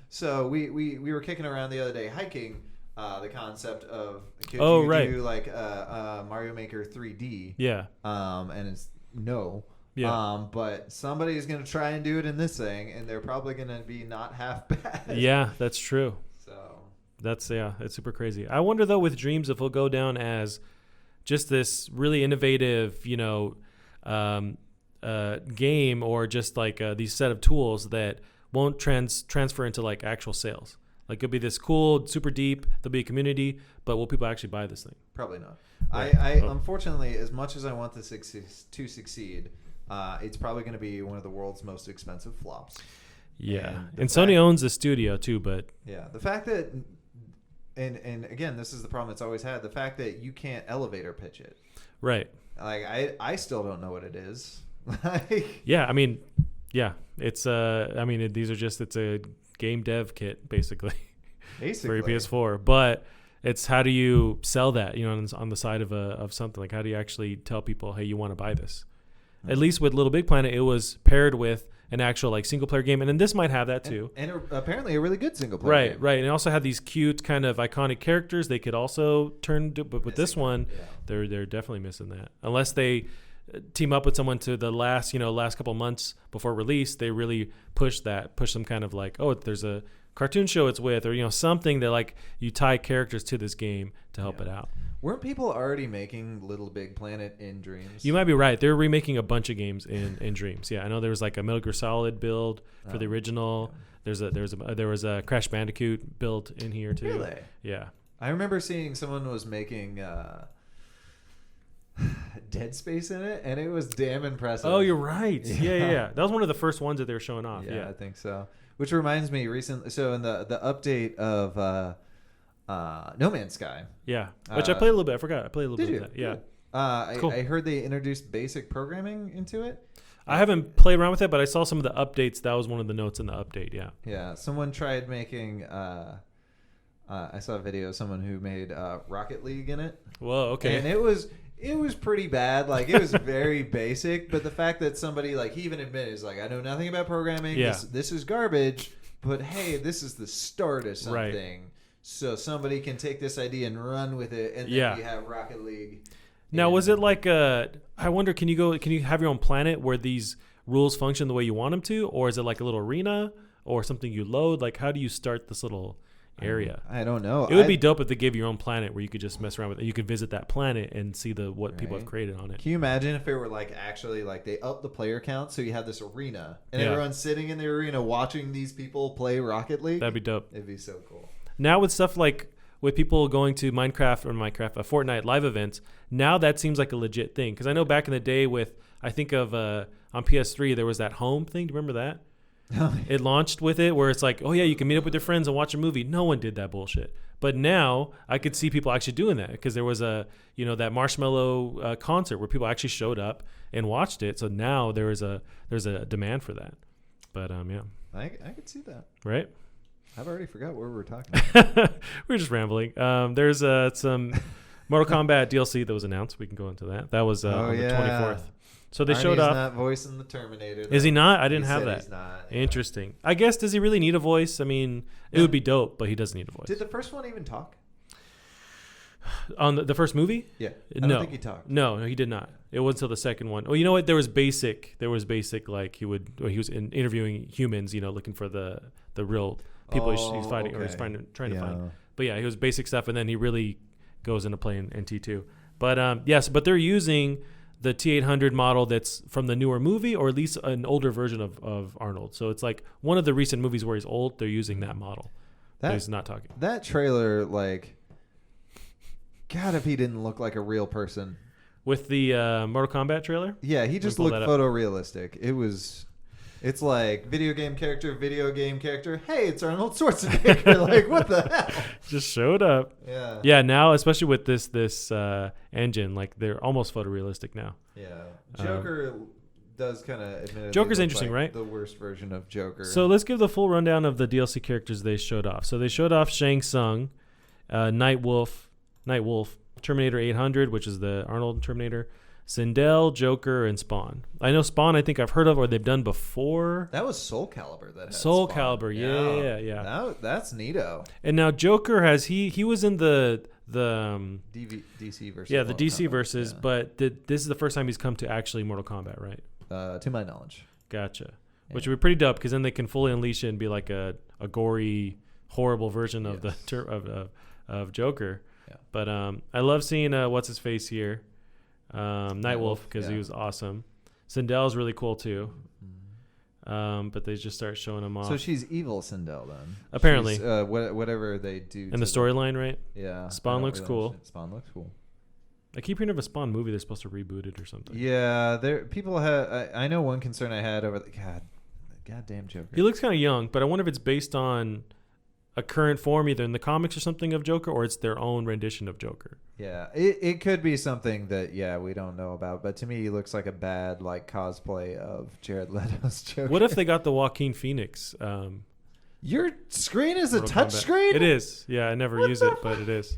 Speaker 2: So we were kicking around the other day hiking the concept of could you do like Mario Maker 3D?
Speaker 1: Yeah.
Speaker 2: And it's no.
Speaker 1: Yeah.
Speaker 2: But somebody's going to try and do it in this thing, and they're probably going to be not half bad.
Speaker 1: Yeah, that's true.
Speaker 2: So
Speaker 1: it's super crazy. I wonder though with Dreams if we'll go down as just this really innovative, game, or just like these set of tools that won't transfer into like actual sales. Like it'll be this cool, super deep. There'll be a community, but will people actually buy this thing?
Speaker 2: Probably not. Right. Unfortunately, as much as I want this to succeed, it's probably going to be one of the world's most expensive flops.
Speaker 1: Yeah, and Sony owns the studio too, but
Speaker 2: yeah, the fact that. And again, this is the problem it's always had. The fact that you can't elevator pitch it.
Speaker 1: Right.
Speaker 2: Like, I still don't know what it is.
Speaker 1: Yeah, I mean, yeah. It's, it's a game dev kit, basically. For your PS4. But it's how do you sell that, on the side of something? Like, how do you actually tell people, hey, you want to buy this? Mm-hmm. At least with LittleBigPlanet, it was paired with an actual like single player game, and then this might have that too.
Speaker 2: And apparently a really good single player game.
Speaker 1: Right. And it also had these cute kind of iconic characters they could also turn to, but with this one, they're definitely missing that. Unless they team up with someone to the last couple months before release, they really push some kind of like, oh, there's a cartoon show it's with, or something that like you tie characters to this game to help it out.
Speaker 2: Weren't people already making LittleBigPlanet in Dreams?
Speaker 1: You might be right. They're remaking a bunch of games in Dreams. Yeah, I know there was like a Metal Gear Solid build for the original. Yeah. There was a Crash Bandicoot build in here too.
Speaker 2: Really?
Speaker 1: Yeah.
Speaker 2: I remember seeing someone was making Dead Space in it, and it was damn impressive.
Speaker 1: Oh, you're right. Yeah. That was one of the first ones that they were showing off. Yeah,
Speaker 2: I think so. Which reminds me, recently, so in the update of No Man's Sky.
Speaker 1: Yeah, which I played a little bit. I forgot. I played a little bit of that. Yeah.
Speaker 2: Cool. I heard they introduced basic programming into it.
Speaker 1: I haven't played around with it, but I saw some of the updates. That was one of the notes in the update, yeah.
Speaker 2: Yeah, someone tried making... I saw a video of someone who made Rocket League in it.
Speaker 1: Whoa, okay.
Speaker 2: And it was pretty bad. Like, it was very basic, but the fact that somebody, like, he even admitted, is like, I know nothing about programming.
Speaker 1: Yeah.
Speaker 2: This is garbage, but hey, this is the start of something.
Speaker 1: Right.
Speaker 2: So somebody can take this idea and run with it, and then you have Rocket League.
Speaker 1: Now, was it like I wonder, can you have your own planet where these rules function the way you want them to, or is it like a little arena or something you load? Like, how do you start this little area?
Speaker 2: I don't know.
Speaker 1: It would be dope if they gave you your own planet where you could just mess around with it. You could visit that planet and see what people have created on it.
Speaker 2: Can you imagine if it were like actually like they upped the player count, so you have this arena and everyone's sitting in the arena watching these people play Rocket League?
Speaker 1: That'd be dope.
Speaker 2: It'd be so cool.
Speaker 1: Now with stuff like with people going to Fortnite live events, now that seems like a legit thing. Because I know back in the day I think of on PS3 there was that home thing. Do you remember that? It launched with it where it's like, oh yeah, you can meet up with your friends and watch a movie. No one did that bullshit. But now I could see people actually doing that because there was that Marshmallow concert where people actually showed up and watched it. So now there's a demand for that. But yeah,
Speaker 2: I could see that.
Speaker 1: Right.
Speaker 2: I've already forgot what we were talking about.
Speaker 1: We're just rambling. There's some Mortal Kombat DLC that was announced. We can go into that. That was on the 24th. So they showed up.
Speaker 2: He's not voicing the Terminator, though.
Speaker 1: Is he not? I didn't have that.
Speaker 2: He's not.
Speaker 1: Interesting. I guess, does he really need a voice? I mean, it would be dope, but he doesn't need a voice.
Speaker 2: Did the first one even talk?
Speaker 1: On the first movie?
Speaker 2: Yeah. I don't think he talked.
Speaker 1: No, he did not. It wasn't until the second one. Well, you know what? There was basic like he was interviewing humans, looking for the real people he's fighting, or he's trying to find. But yeah, he was basic stuff, and then he really goes into playing NT2. But yes, but they're using the T800 model that's from the newer movie, or at least an older version of Arnold. So it's like one of the recent movies where he's old, they're using that model. That he's not talking.
Speaker 2: That trailer, like, God, if he didn't look like a real person.
Speaker 1: With the Mortal Kombat trailer?
Speaker 2: Yeah, he just looked photorealistic. It's like video game character. Hey, it's Arnold Schwarzenegger. Like, what the hell?
Speaker 1: Just showed up.
Speaker 2: Yeah.
Speaker 1: Yeah, now, especially with this engine, like, they're almost photorealistic now.
Speaker 2: Yeah. Joker does kind of admit
Speaker 1: Joker's interesting, right?
Speaker 2: The worst version of Joker.
Speaker 1: So let's give the full rundown of the DLC characters they showed off. So they showed off Shang Tsung, Nightwolf, Terminator 800, which is the Arnold Terminator, Sindel, Joker, and Spawn. I know Spawn, I think I've heard of, or they've done before.
Speaker 2: That was Soul Calibur. That had
Speaker 1: Soul
Speaker 2: Spawn.
Speaker 1: Calibur, yeah.
Speaker 2: That's neato.
Speaker 1: And now Joker he was in the
Speaker 2: DC versus.
Speaker 1: Yeah, the DC versus, but this is the first time he's come to actually Mortal Kombat, right?
Speaker 2: To my knowledge.
Speaker 1: Gotcha. Yeah. Which would be pretty dope, because then they can fully unleash it and be like a gory, horrible version of of Joker. Yeah. But I love seeing what's his face here, Nightwolf, because he was awesome. Sindel's really cool too. But they just start showing him off.
Speaker 2: So she's evil Sindel then.
Speaker 1: Apparently,
Speaker 2: whatever they do.
Speaker 1: In the storyline, right?
Speaker 2: Yeah.
Speaker 1: Spawn looks cool.
Speaker 2: Spawn looks cool.
Speaker 1: I keep hearing of a Spawn movie they're supposed to reboot it or something.
Speaker 2: Yeah, people have. I know one concern I had over the goddamn Joker.
Speaker 1: He looks kind of young, but I wonder if it's based on a current form, either in the comics or something, of Joker, or it's their own rendition of Joker.
Speaker 2: Yeah, it could be something that we don't know about. But to me, he looks like a bad cosplay of Jared Leto's Joker.
Speaker 1: What if they got the Joaquin Phoenix?
Speaker 2: Your screen is a touch
Speaker 1: Kombat
Speaker 2: screen?
Speaker 1: It is. Yeah, I never use it, but it is.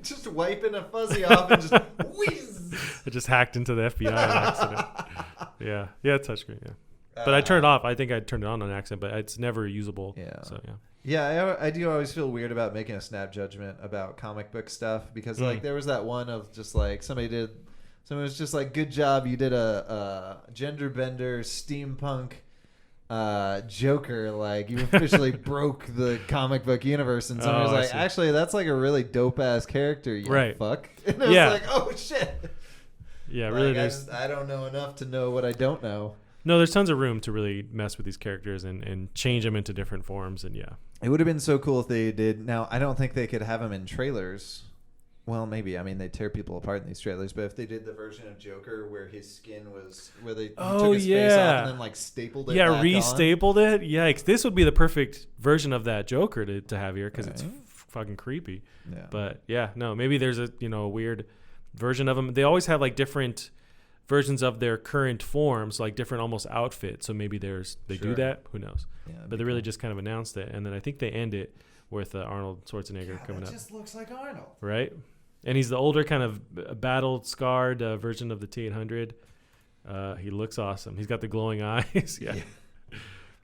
Speaker 2: Just wiping a fuzzy off and just whiz.
Speaker 1: It just hacked into the FBI on accident. Yeah, touchscreen. Yeah, but I turned it off. I think I turned it on accident, but it's never usable. Yeah. So yeah.
Speaker 2: Yeah, I do always feel weird about making a snap judgment about comic book stuff, because there was that one of just someone was just like, good job, you did a gender bender steampunk Joker, you officially broke the comic book universe, and someone was like, actually, that's a really dope ass character, you fuck. And it was like, oh shit. Yeah, really. I don't know enough to know what I don't know.
Speaker 1: No, there's tons of room to really mess with these characters and change them into different forms, and yeah.
Speaker 2: It would have been so cool if they did. Now, I don't think they could have them in trailers. Well, maybe. I mean, they tear people apart in these trailers. But if they did the version of Joker where his skin was, where they took his face off and then stapled it back on.
Speaker 1: Re-stapled it? Yikes. This would be the perfect version of that Joker to have here, because it's fucking creepy. Yeah. But yeah, no, maybe there's a weird version of them. They always have different versions of their current forms, different almost outfits. So maybe they do that. Who knows? Yeah, but they really just kind of announced it, and then I think they end it with Arnold Schwarzenegger coming up.
Speaker 2: It just looks like Arnold,
Speaker 1: right? And he's the older, kind of battle-scarred version of the T800. He looks awesome. He's got the glowing eyes. Yeah.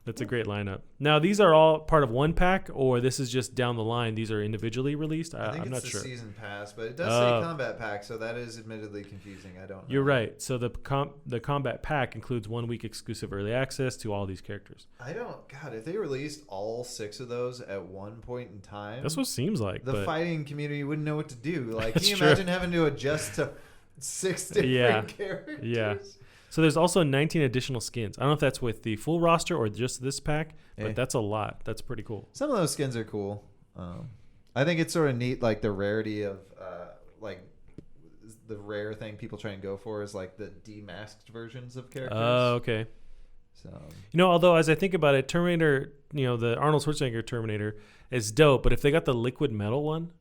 Speaker 1: That's a great lineup. Now, these are all part of one pack, or this is just down the line? These are individually released? I'm not sure.
Speaker 2: It's the season pass, but it does say Combat Pack, so that is admittedly confusing. I don't know.
Speaker 1: You're right. So the Combat Pack includes 1 week exclusive early access to all these characters.
Speaker 2: God, if they released all 6 of those at one point in time,
Speaker 1: that's what it seems like.
Speaker 2: The fighting community wouldn't know what to do. Can you imagine having to adjust to 6 different characters?
Speaker 1: Yeah. So there's also 19 additional skins. I don't know if that's with the full roster or just this pack, but that's a lot. That's pretty cool.
Speaker 2: Some of those skins are cool. I think it's sort of neat, the rarity of, the rare thing people try and go for is, the demasked versions of characters.
Speaker 1: Oh, okay. So although as I think about it, Terminator, the Arnold Schwarzenegger Terminator is dope, but if they got the liquid metal one,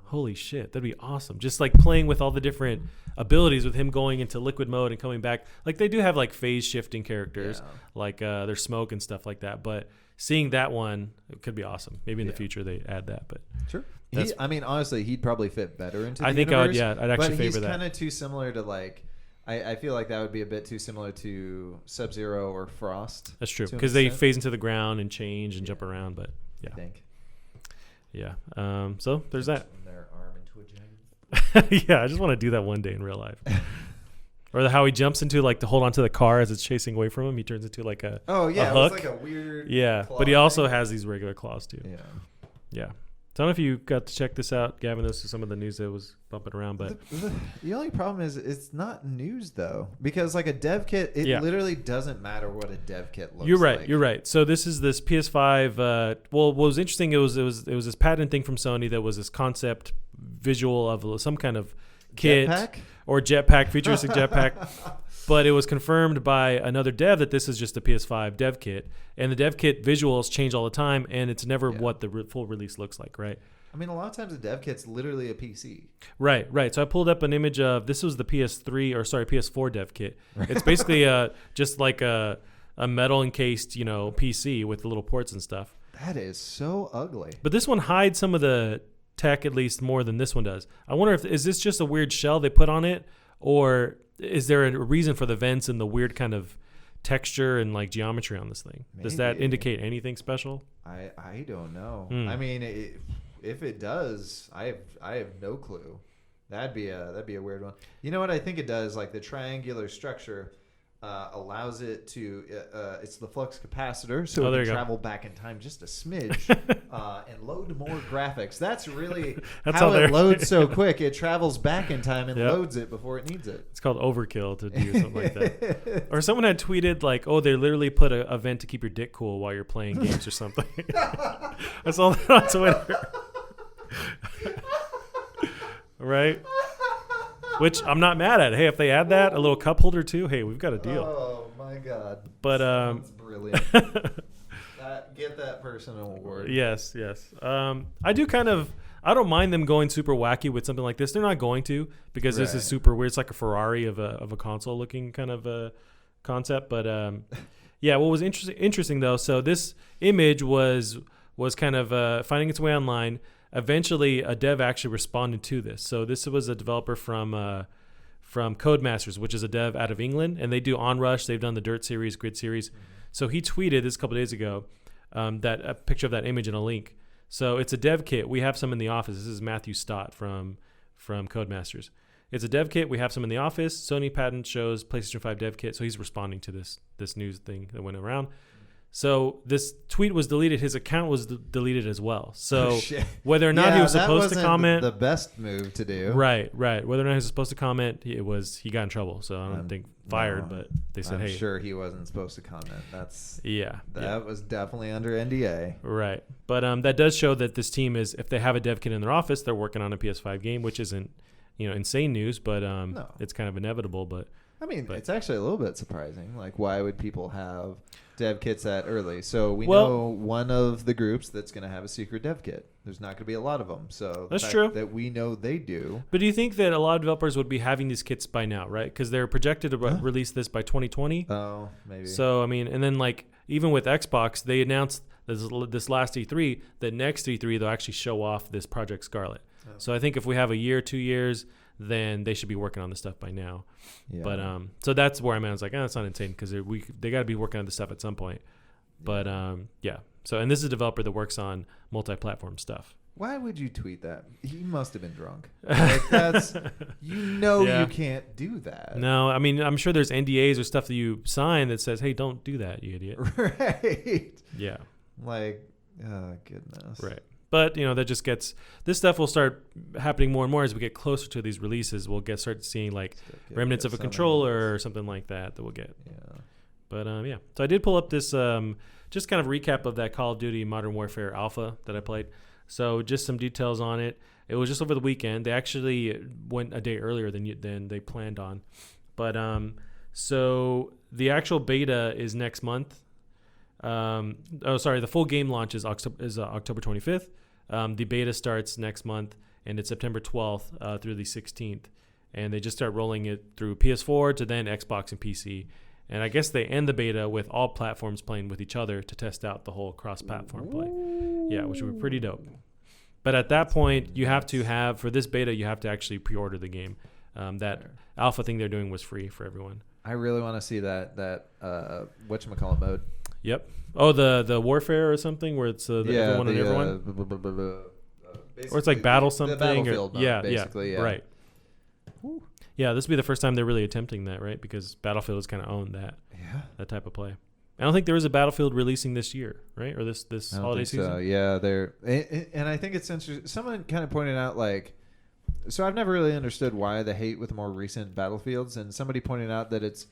Speaker 1: holy shit, that'd be awesome. Just playing with all the different abilities with him going into liquid mode and coming back. They do have phase shifting characters, there's smoke and stuff like that. But seeing that one, it could be awesome. Maybe in the future they add that. But
Speaker 2: sure. Honestly, he'd probably fit better into the
Speaker 1: universe.
Speaker 2: I'd
Speaker 1: actually favor that. But
Speaker 2: he's kind of too similar to I feel like that would be a bit too similar to Sub-Zero or Frost.
Speaker 1: That's true, because they phase into the ground and change and jump around. But yeah.
Speaker 2: I think.
Speaker 1: Yeah. So there's that.
Speaker 2: Their arm into a giant.
Speaker 1: Yeah, I just want to do that one day in real life. Or how he jumps into to hold onto the car as it's chasing away from him. He turns into a
Speaker 2: hook.
Speaker 1: It
Speaker 2: was a weird.
Speaker 1: Yeah, but he also has these regular claws too.
Speaker 2: Yeah.
Speaker 1: Yeah. I don't know if you got to check this out, Gavin. This is some of the news that was bumping around, but
Speaker 2: the only problem is it's not news though, because like a dev kit, it literally doesn't matter what a dev kit looks like.
Speaker 1: You're right. So this is this PS5. Well, what was interesting? It was this patent thing from Sony that was this concept visual of some kind of kit or jetpack, futuristic jetpack. But it was confirmed by another dev that this is just a PS5 dev kit. And the dev kit visuals change all the time, and it's never what the full release looks like, right?
Speaker 2: I mean, a lot of times a dev kit's literally a PC.
Speaker 1: Right. So I pulled up an image of, this was the PS4 dev kit. Right. It's basically just like a metal encased, PC with the little ports and stuff.
Speaker 2: That is so ugly.
Speaker 1: But this one hides some of the tech at least more than this one does. I wonder is this just a weird shell they put on it, or is there a reason for the vents and the weird kind of texture and like geometry on this thing? Maybe. Does that indicate anything special?
Speaker 2: I don't know. I mean, if it does, I have no clue. That'd be a weird one. You know what I think it does? Like the triangular structure allows it to. It's the flux capacitor, so it can travel back in time just a smidge and load more graphics. That's really how it loads so quick. It travels back in time and loads it before it needs it.
Speaker 1: It's called overkill to do something like that. Or someone had tweeted like, "Oh, they literally put a vent to keep your dick cool while you're playing games or something." I saw that on Twitter. Right? Which I'm not mad at. Hey, if they add that, a little cup holder too, hey, we've got a deal.
Speaker 2: Oh my god.
Speaker 1: But
Speaker 2: that's brilliant. Get that person an award.
Speaker 1: Yes. I don't mind them going super wacky with something like this. They're not going to, because this is super weird. It's like a Ferrari of a console looking kind of a concept. But what was interesting though, so this image was kind of finding its way online. Eventually, a dev actually responded to this. So this was a developer from CODEMasters, which is a dev out of England, and they do Onrush. They've done the Dirt series, Grid series. Mm-hmm. So he tweeted this a couple of days ago, that a picture of that image and a link. So it's a dev kit. We have some in the office. This is Matthew Stott from CODEMasters. It's a dev kit. We have some in the office. Sony patent shows PlayStation 5 dev kit. So he's responding to this news thing that went around. So this tweet was deleted. His account was deleted as well. So whether or not he was supposed to comment,
Speaker 2: the best move to do.
Speaker 1: Right. Whether or not he was supposed to comment, he got in trouble. So I don't think fired, but they said,
Speaker 2: I'm sure he wasn't supposed to comment. That was definitely under NDA.
Speaker 1: Right. But that does show that this team is, if they have a dev kit in their office, they're working on a PS5 game, which isn't, insane news, but it's kind of inevitable. But
Speaker 2: I mean, it's actually a little bit surprising. Like, why would people have dev kits that early? So we know one of the groups that's going to have a secret dev kit. There's not going to be a lot of them. So
Speaker 1: that's true.
Speaker 2: That we know they do.
Speaker 1: But do you think that a lot of developers would be having these kits by now, right? Because they're projected to release this by 2020.
Speaker 2: Oh, maybe.
Speaker 1: So, I mean, and then like even with Xbox, they announced this last E3 that next E3 they'll actually show off this Project Scarlet. Oh. So I think if we have a year, 2 years, then they should be working on this stuff by now. Yeah. But so that's where I'm at. I was like, that's not insane, because they got to be working on this stuff at some point. But So, and this is a developer that works on multi-platform stuff.
Speaker 2: Why would you tweet that? He must have been drunk. Like, that's you can't do that.
Speaker 1: No, I mean, I'm sure there's NDAs or stuff that you sign that says, "Hey, don't do that, you idiot."
Speaker 2: Right.
Speaker 1: Yeah.
Speaker 2: Like, oh goodness.
Speaker 1: Right. But, that just this stuff will start happening more and more as we get closer to these releases. We'll start seeing like remnants of a controller or something like that we'll get.
Speaker 2: Yeah.
Speaker 1: But, So I did pull up this just kind of recap of that Call of Duty Modern Warfare alpha that I played. So just some details on it. It was just over the weekend. They actually went a day earlier than they planned on. But so the actual beta is next month. The full game launch is October 25th. The beta starts next month, and it's September 12th through the 16th. And they just start rolling it through PS4 to then Xbox and PC. And I guess they end the beta with all platforms playing with each other to test out the whole cross-platform play. Yeah, which would be pretty dope. But at that point, you have to have, for this beta, you have to actually pre-order the game. That alpha thing they're doing was free for everyone.
Speaker 2: I really want to see that whatchamacallit mode.
Speaker 1: Yep. Oh, the warfare or something where it's everyone and everyone? Or it's like battle something?
Speaker 2: The battlefield mode, basically. Yeah.
Speaker 1: Right. Whew. Yeah, this will be the first time they're really attempting that, right? Because Battlefield has kind of owned that type of play. I don't think there is a Battlefield releasing this year, right? Or this holiday season. So.
Speaker 2: Yeah, and I think it's interesting. Someone kind of pointed out so I've never really understood why the hate with more recent Battlefields, and somebody pointed out that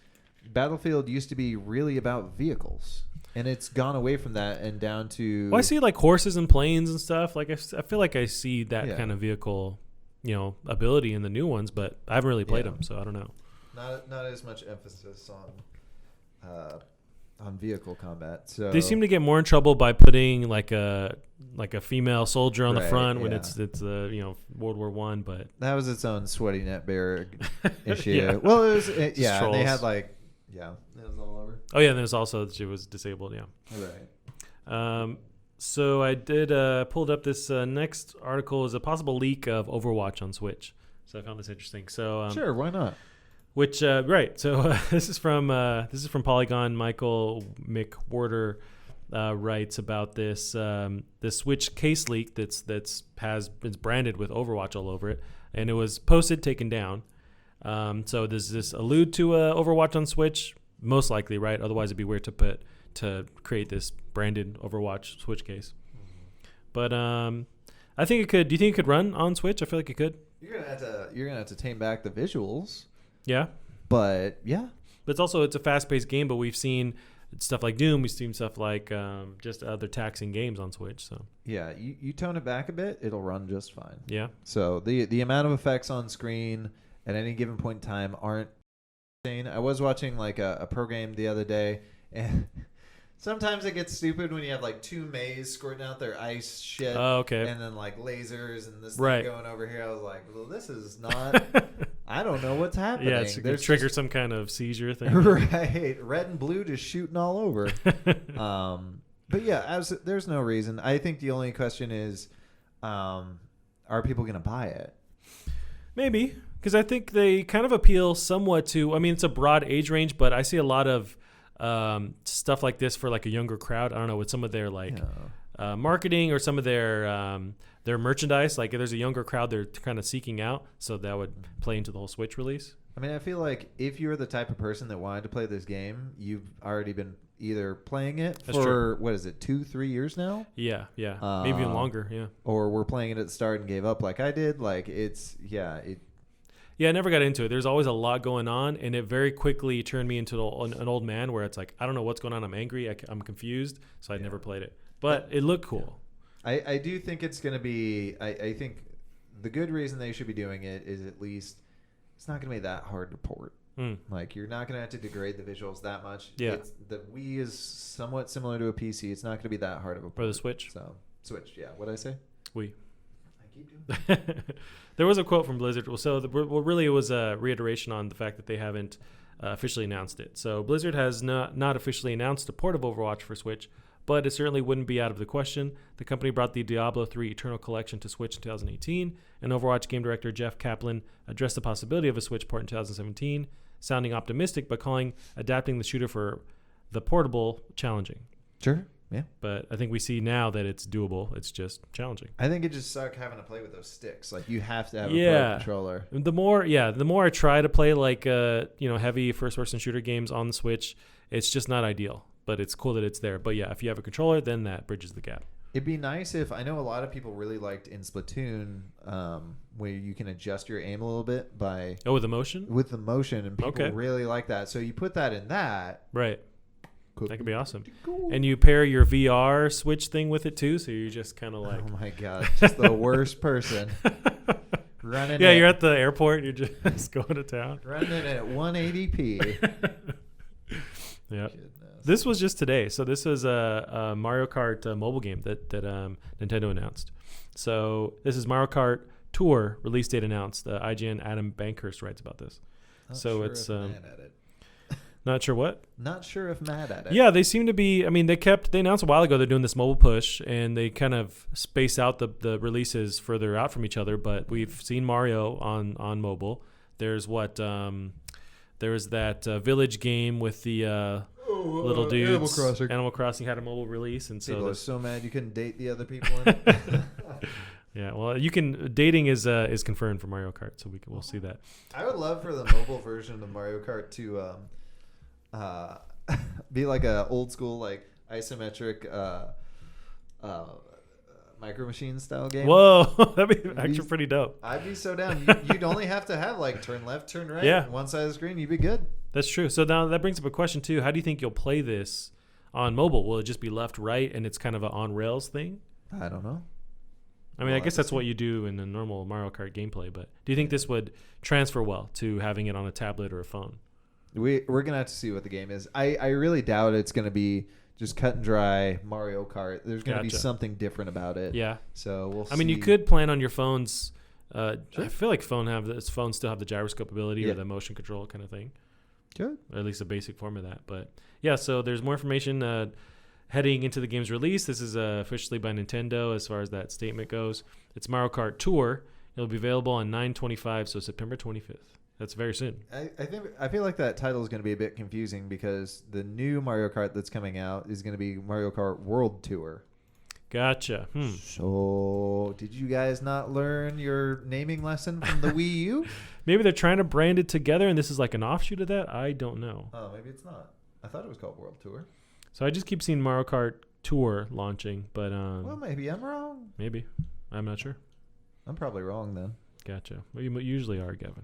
Speaker 2: Battlefield used to be really about vehicles. And it's gone away from that and down to...
Speaker 1: Well, I see like horses and planes and stuff. Like I feel like I see that kind of vehicle, ability in the new ones, but I haven't really played them, so I don't know.
Speaker 2: Not as much emphasis on vehicle combat. So
Speaker 1: they seem to get more in trouble by putting like a female soldier on the front when it's World War I. But
Speaker 2: that was its own sweaty net bear issue. Well, it was and they had it was all over.
Speaker 1: Oh yeah, and there's also she was disabled. Yeah.
Speaker 2: Right.
Speaker 1: So I did pulled up this next article is a possible leak of Overwatch on Switch. So I found this interesting. So
Speaker 2: sure, why not?
Speaker 1: Which right. So this is from Polygon. Michael McWhorter writes about this this Switch case leak it's branded with Overwatch all over it, and it was posted, taken down. So does this allude to Overwatch on Switch? Most likely, right? Otherwise, it'd be weird to create this branded Overwatch Switch case. But I think it could. Do you think it could run on Switch? I feel like it could.
Speaker 2: You're gonna have to tame back the visuals.
Speaker 1: Yeah.
Speaker 2: But yeah.
Speaker 1: But it's a fast-paced game. But we've seen stuff like Doom. We've seen stuff like just other taxing games on Switch. So
Speaker 2: yeah, you tone it back a bit, it'll run just fine.
Speaker 1: Yeah.
Speaker 2: So the amount of effects on screen at any given point in time aren't insane. I was watching like a pro game the other day, and sometimes it gets stupid when you have like two Mays squirting out their ice shit.
Speaker 1: Oh, okay.
Speaker 2: And then like lasers and this
Speaker 1: right.
Speaker 2: thing going over here. I was like, well, this is not. I don't know what's happening.
Speaker 1: Yeah, it's going to trigger some kind of seizure thing.
Speaker 2: Right. Red and blue just shooting all over. But yeah, there's no reason. I think the only question is, are people going to buy it?
Speaker 1: Maybe. Because I think they kind of appeal somewhat to, I mean, it's a broad age range, but I see a lot of stuff like this for like a younger crowd. I don't know, with some of their like marketing or some of their merchandise. Like there's a younger crowd they're kind of seeking out, so that would play into the whole Switch release.
Speaker 2: I mean, I feel like if you're the type of person that wanted to play this game, you've already been either playing it for, what is it, 2-3 years now?
Speaker 1: Yeah. Maybe even longer, yeah.
Speaker 2: Or we're playing it at the start and gave up like I did. Like
Speaker 1: Yeah, I never got into it. There's always a lot going on, and it very quickly turned me into an old man where it's like, I don't know what's going on. I'm angry. I'm confused, so I never played it. But it looked cool.
Speaker 2: I do think it's going to be, I think the good reason they should be doing it is at least it's not going to be that hard to port. Like, you're not going to have to degrade the visuals that much.
Speaker 1: Yeah.
Speaker 2: The Wii is somewhat similar to a PC. It's not going to be that hard of a port.
Speaker 1: Or the Switch.
Speaker 2: So, Switch, yeah. What'd I say?
Speaker 1: Wii.
Speaker 2: I keep doing that.
Speaker 1: There was a quote from Blizzard. So, really it was a reiteration on the fact that they haven't officially announced it. So, Blizzard has not officially announced a port of Overwatch for Switch, but it certainly wouldn't be out of the question. The company brought the Diablo 3 Eternal Collection to Switch in 2018, and Overwatch game director Jeff Kaplan addressed the possibility of a Switch port in 2017, sounding optimistic but calling adapting the shooter for the portable challenging.
Speaker 2: Sure, yeah.
Speaker 1: But I think we see now that it's doable. It's just challenging.
Speaker 2: I think it just sucks having to play with those sticks. Like, you have to have a pro controller.
Speaker 1: The more I try to play like heavy first-person shooter games on the Switch, it's just not ideal. But it's cool that it's there. But yeah, if you have a controller, then that bridges the gap.
Speaker 2: It'd be nice if, I know a lot of people really liked in Splatoon, where you can adjust your aim a little bit by...
Speaker 1: Oh, with the motion?
Speaker 2: With the motion, and people really like that. So you put that in that.
Speaker 1: Right. That could be awesome. Cool. And you pair your VR Switch thing with it too, so you just kind of like...
Speaker 2: Oh my God, just the worst person. Running
Speaker 1: you're at the airport, you're just going to town.
Speaker 2: Running at 180p.
Speaker 1: Yeah. This was just today. So this is a Mario Kart mobile game that Nintendo announced. So this is Mario Kart Tour release date announced. IGN Adam Bankhurst writes about this.
Speaker 2: Not
Speaker 1: so
Speaker 2: sure
Speaker 1: it's
Speaker 2: if mad at it.
Speaker 1: Not sure what?
Speaker 2: Not sure if mad at it.
Speaker 1: Yeah, they seem to be. I mean, they announced a while ago they're doing this mobile push, and they kind of space out the releases further out from each other. But we've seen Mario on mobile. There's there was that village game with the little dudes. Animal Crossing had a mobile release, and
Speaker 2: people are so mad you couldn't date the other people in it.
Speaker 1: Yeah, well, you can. Dating is confirmed for Mario Kart, so we'll see that.
Speaker 2: I would love for the mobile version of Mario Kart to be like a old school like isometric Micro Machines style game.
Speaker 1: Whoa, that'd be actually pretty dope.
Speaker 2: I'd be so down. You'd only have to have like turn left, turn right,
Speaker 1: Yeah.
Speaker 2: one side of the screen. You'd be good.
Speaker 1: That's true. So now that brings up a question too. How do you think you'll play this on mobile? Will it just be left, right, and it's kind of an on rails thing?
Speaker 2: I don't know.
Speaker 1: I mean, I guess that's what you do in the normal Mario Kart gameplay. But do you think this would transfer well to having it on a tablet or a phone?
Speaker 2: We're gonna have to see what the game is. I really doubt it's gonna be just cut and dry Mario Kart. There's gonna be something different about it.
Speaker 1: Yeah.
Speaker 2: So we'll see.
Speaker 1: I mean, you could plan on your phones. Sure. I feel like phones still have the gyroscope ability or the motion control kind of thing.
Speaker 2: Good.
Speaker 1: Or at least a basic form of that. But yeah, so there's more information heading into the game's release. This is officially by Nintendo as far as that statement goes. It's Mario Kart Tour. It'll be available on 9/25, so September 25th. That's very soon.
Speaker 2: I feel like that title is going to be a bit confusing because the new Mario Kart that's coming out is going to be Mario Kart World Tour.
Speaker 1: Gotcha.
Speaker 2: So, did you guys not learn your naming lesson from the Wii U?
Speaker 1: Maybe they're trying to brand it together, and this is like an offshoot of that. I don't know.
Speaker 2: Oh, maybe it's not. I thought it was called World Tour.
Speaker 1: So I just keep seeing Mario Kart Tour launching, but
Speaker 2: well, maybe I'm wrong.
Speaker 1: Maybe. I'm not sure.
Speaker 2: I'm probably wrong then.
Speaker 1: Gotcha. Well, you usually are, Gavin.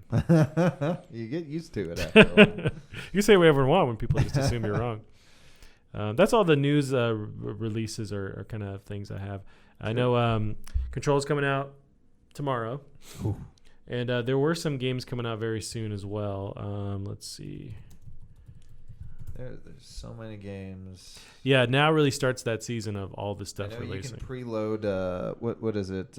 Speaker 2: You get used to it after a while.
Speaker 1: You say whatever you want when people just assume you're wrong. That's all the news releases or kind of things I have. I know Control's coming out tomorrow.
Speaker 2: Ooh.
Speaker 1: And there were some games coming out very soon as well. Let's see.
Speaker 2: There's so many games.
Speaker 1: Yeah, now really starts that season of all the stuff releasing.
Speaker 2: You can preload, what is it?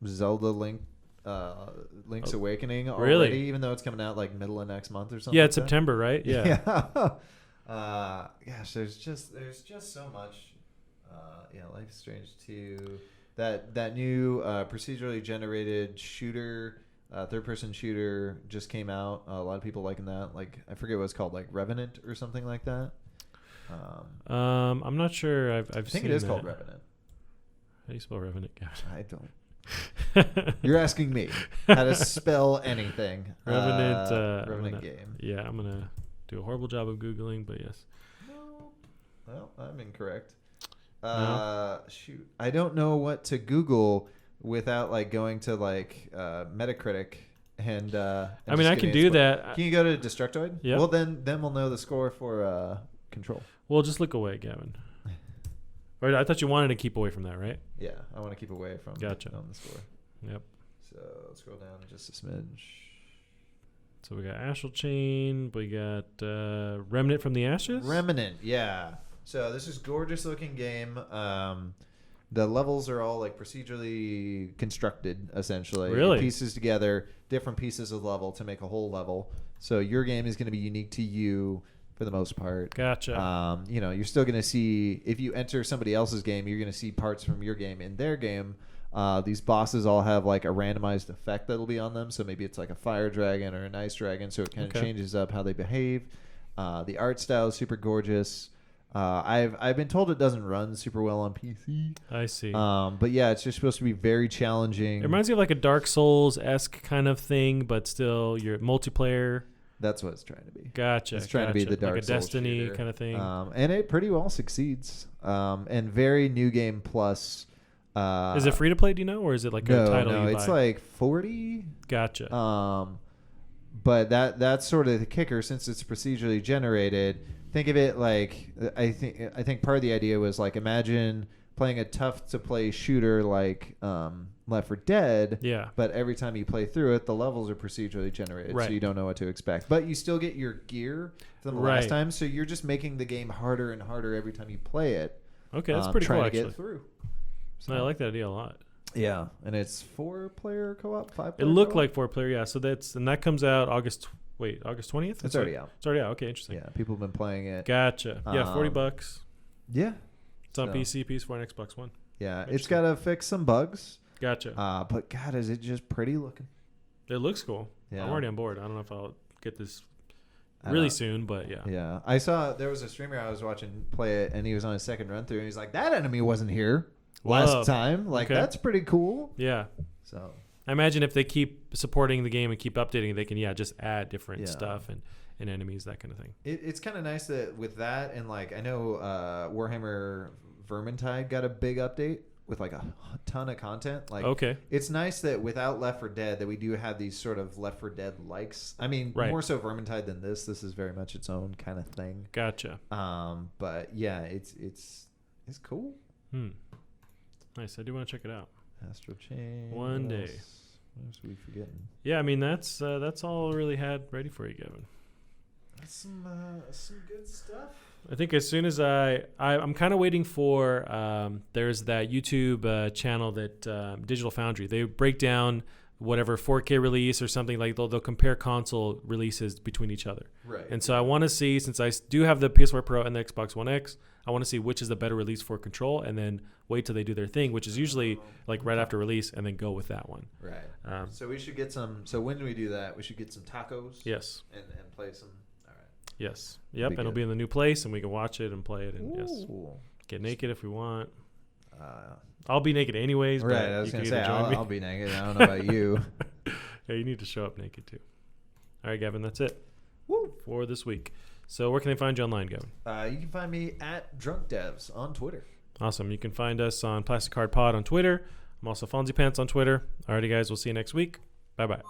Speaker 2: Zelda Link's Awakening already,
Speaker 1: really?
Speaker 2: Even though it's coming out like middle of next month or something.
Speaker 1: Yeah, it's September, right? Yeah.
Speaker 2: Gosh, there's just so much. Life is Strange 2. That new procedurally generated shooter, third-person shooter just came out. A lot of people liking that. Like, I forget what it's called, like Revenant or something like that.
Speaker 1: I'm not sure. I've
Speaker 2: I think
Speaker 1: seen
Speaker 2: it is
Speaker 1: that.
Speaker 2: called Revenant.
Speaker 1: How do you spell Revenant? God.
Speaker 2: I don't. You're asking me how to spell anything. Revenant game.
Speaker 1: Yeah, I'm gonna do a horrible job of Googling, but yes.
Speaker 2: No. Well, I'm incorrect.
Speaker 1: No?
Speaker 2: Shoot, I don't know what to Google without like going to like Metacritic and
Speaker 1: I mean, I can do that.
Speaker 2: Can you go to Destructoid?
Speaker 1: Yeah.
Speaker 2: Well, then we'll know the score for Control.
Speaker 1: Well, just look away, Gavin. Or I thought you wanted to keep away from that, right?
Speaker 2: Yeah, I want to keep away from
Speaker 1: Gotcha.
Speaker 2: on the score.
Speaker 1: Yep.
Speaker 2: So scroll down just a smidge.
Speaker 1: So we got Astral Chain. We got Remnant from the Ashes.
Speaker 2: Remnant, yeah. So this is gorgeous looking game. The levels are all like procedurally constructed, essentially.
Speaker 1: Really?
Speaker 2: Pieces together, different pieces of level to make a whole level. So your game is going to be unique to you for the most part.
Speaker 1: Gotcha.
Speaker 2: You're still going to see, if you enter somebody else's game, you're going to see parts from your game in their game. These bosses all have like a randomized effect that'll be on them. So maybe it's like a fire dragon or an ice dragon. So it kind of changes up how they behave. The art style is super gorgeous. I've been told it doesn't run super well on PC.
Speaker 1: I see.
Speaker 2: But yeah, it's just supposed to be very challenging.
Speaker 1: It reminds me of like a Dark Souls-esque kind of thing, but still you're multiplayer.
Speaker 2: That's what it's trying to be.
Speaker 1: Gotcha.
Speaker 2: It's trying to be the Dark
Speaker 1: like a
Speaker 2: Souls
Speaker 1: Destiny
Speaker 2: shooter.
Speaker 1: kind of thing.
Speaker 2: And it pretty well succeeds. And very new game plus.
Speaker 1: Is it free to play? Do you know, or is it like a title?
Speaker 2: No,
Speaker 1: you
Speaker 2: it's
Speaker 1: buy?
Speaker 2: like 40.
Speaker 1: Gotcha.
Speaker 2: But that's sort of the kicker since it's procedurally generated. Think of it like I think part of the idea was like imagine playing a tough to play shooter like Left 4 Dead.
Speaker 1: Yeah.
Speaker 2: But every time you play through it, the levels are procedurally generated, so you don't know what to expect. But you still get your gear from the last time, so you're just making the game harder and harder every time you play it.
Speaker 1: Okay, that's pretty cool.
Speaker 2: Trying
Speaker 1: Actually,
Speaker 2: to get through. So,
Speaker 1: I like that idea a lot.
Speaker 2: Yeah, and it's 4-player co-op, 5-player.
Speaker 1: It looked
Speaker 2: co-op?
Speaker 1: like 4-player, yeah. So that comes out August 20th.
Speaker 2: It's already out.
Speaker 1: It's already out. Okay, interesting.
Speaker 2: Yeah, people have been playing it.
Speaker 1: Gotcha. Yeah, $40.
Speaker 2: Yeah,
Speaker 1: it's on PC, PS4, and Xbox One.
Speaker 2: Yeah, it's got to fix some bugs.
Speaker 1: Gotcha.
Speaker 2: But God, is it just pretty looking?
Speaker 1: It looks cool.
Speaker 2: Yeah.
Speaker 1: I'm already on board. I don't know if I'll get this really soon, but yeah.
Speaker 2: Yeah, I saw there was a streamer I was watching play it, and he was on his second run through, and he's like, "That enemy wasn't here last time. Like that's pretty cool."
Speaker 1: Yeah.
Speaker 2: So
Speaker 1: I imagine if they keep supporting the game and keep updating, they can just add different stuff and enemies, that kind of thing.
Speaker 2: It's kind of nice that with that, and like I know Warhammer Vermintide got a big update with like a ton of content. Like, okay, it's nice that without Left 4 Dead, that we do have these sort of Left 4 Dead likes. I mean, more so Vermintide than this. This is very much its own kind of thing.
Speaker 1: Gotcha.
Speaker 2: But yeah, it's cool.
Speaker 1: Nice. I do want to check it out.
Speaker 2: Astral Chain.
Speaker 1: One day.
Speaker 2: What else are we forgetting?
Speaker 1: Yeah, I mean that's all I really had ready for you, Gavin.
Speaker 2: That's some good stuff.
Speaker 1: I think as soon as I'm kind of waiting for there's that YouTube channel that Digital Foundry, they break down whatever 4K release or something, like they'll compare console releases between each other.
Speaker 2: Right.
Speaker 1: And so I want to see, since I do have the PS4 Pro and the Xbox One X, I want to see which is the better release for Control, and then wait till they do their thing, which is usually like right after release, and then go with that one.
Speaker 2: Right. So we should get some. So when do we do that? We should get some tacos.
Speaker 1: Yes.
Speaker 2: And play some.
Speaker 1: Yes. Yep. And it'll be in the new place, and we can watch it and play it, and get naked if we want. I'll be naked anyways.
Speaker 2: Right.
Speaker 1: But
Speaker 2: I was
Speaker 1: going to
Speaker 2: say I'll be naked. I don't know about you.
Speaker 1: Yeah, you need to show up naked too. All right, Gavin. That's it.
Speaker 2: Woo.
Speaker 1: For this week. So where can they find you online, Gavin?
Speaker 2: You can find me at Drunk Devs on Twitter.
Speaker 1: Awesome. You can find us on Plastic Card Pod on Twitter. I'm also Fonzie Pants on Twitter. Alrighty, guys. We'll see you next week. Bye bye.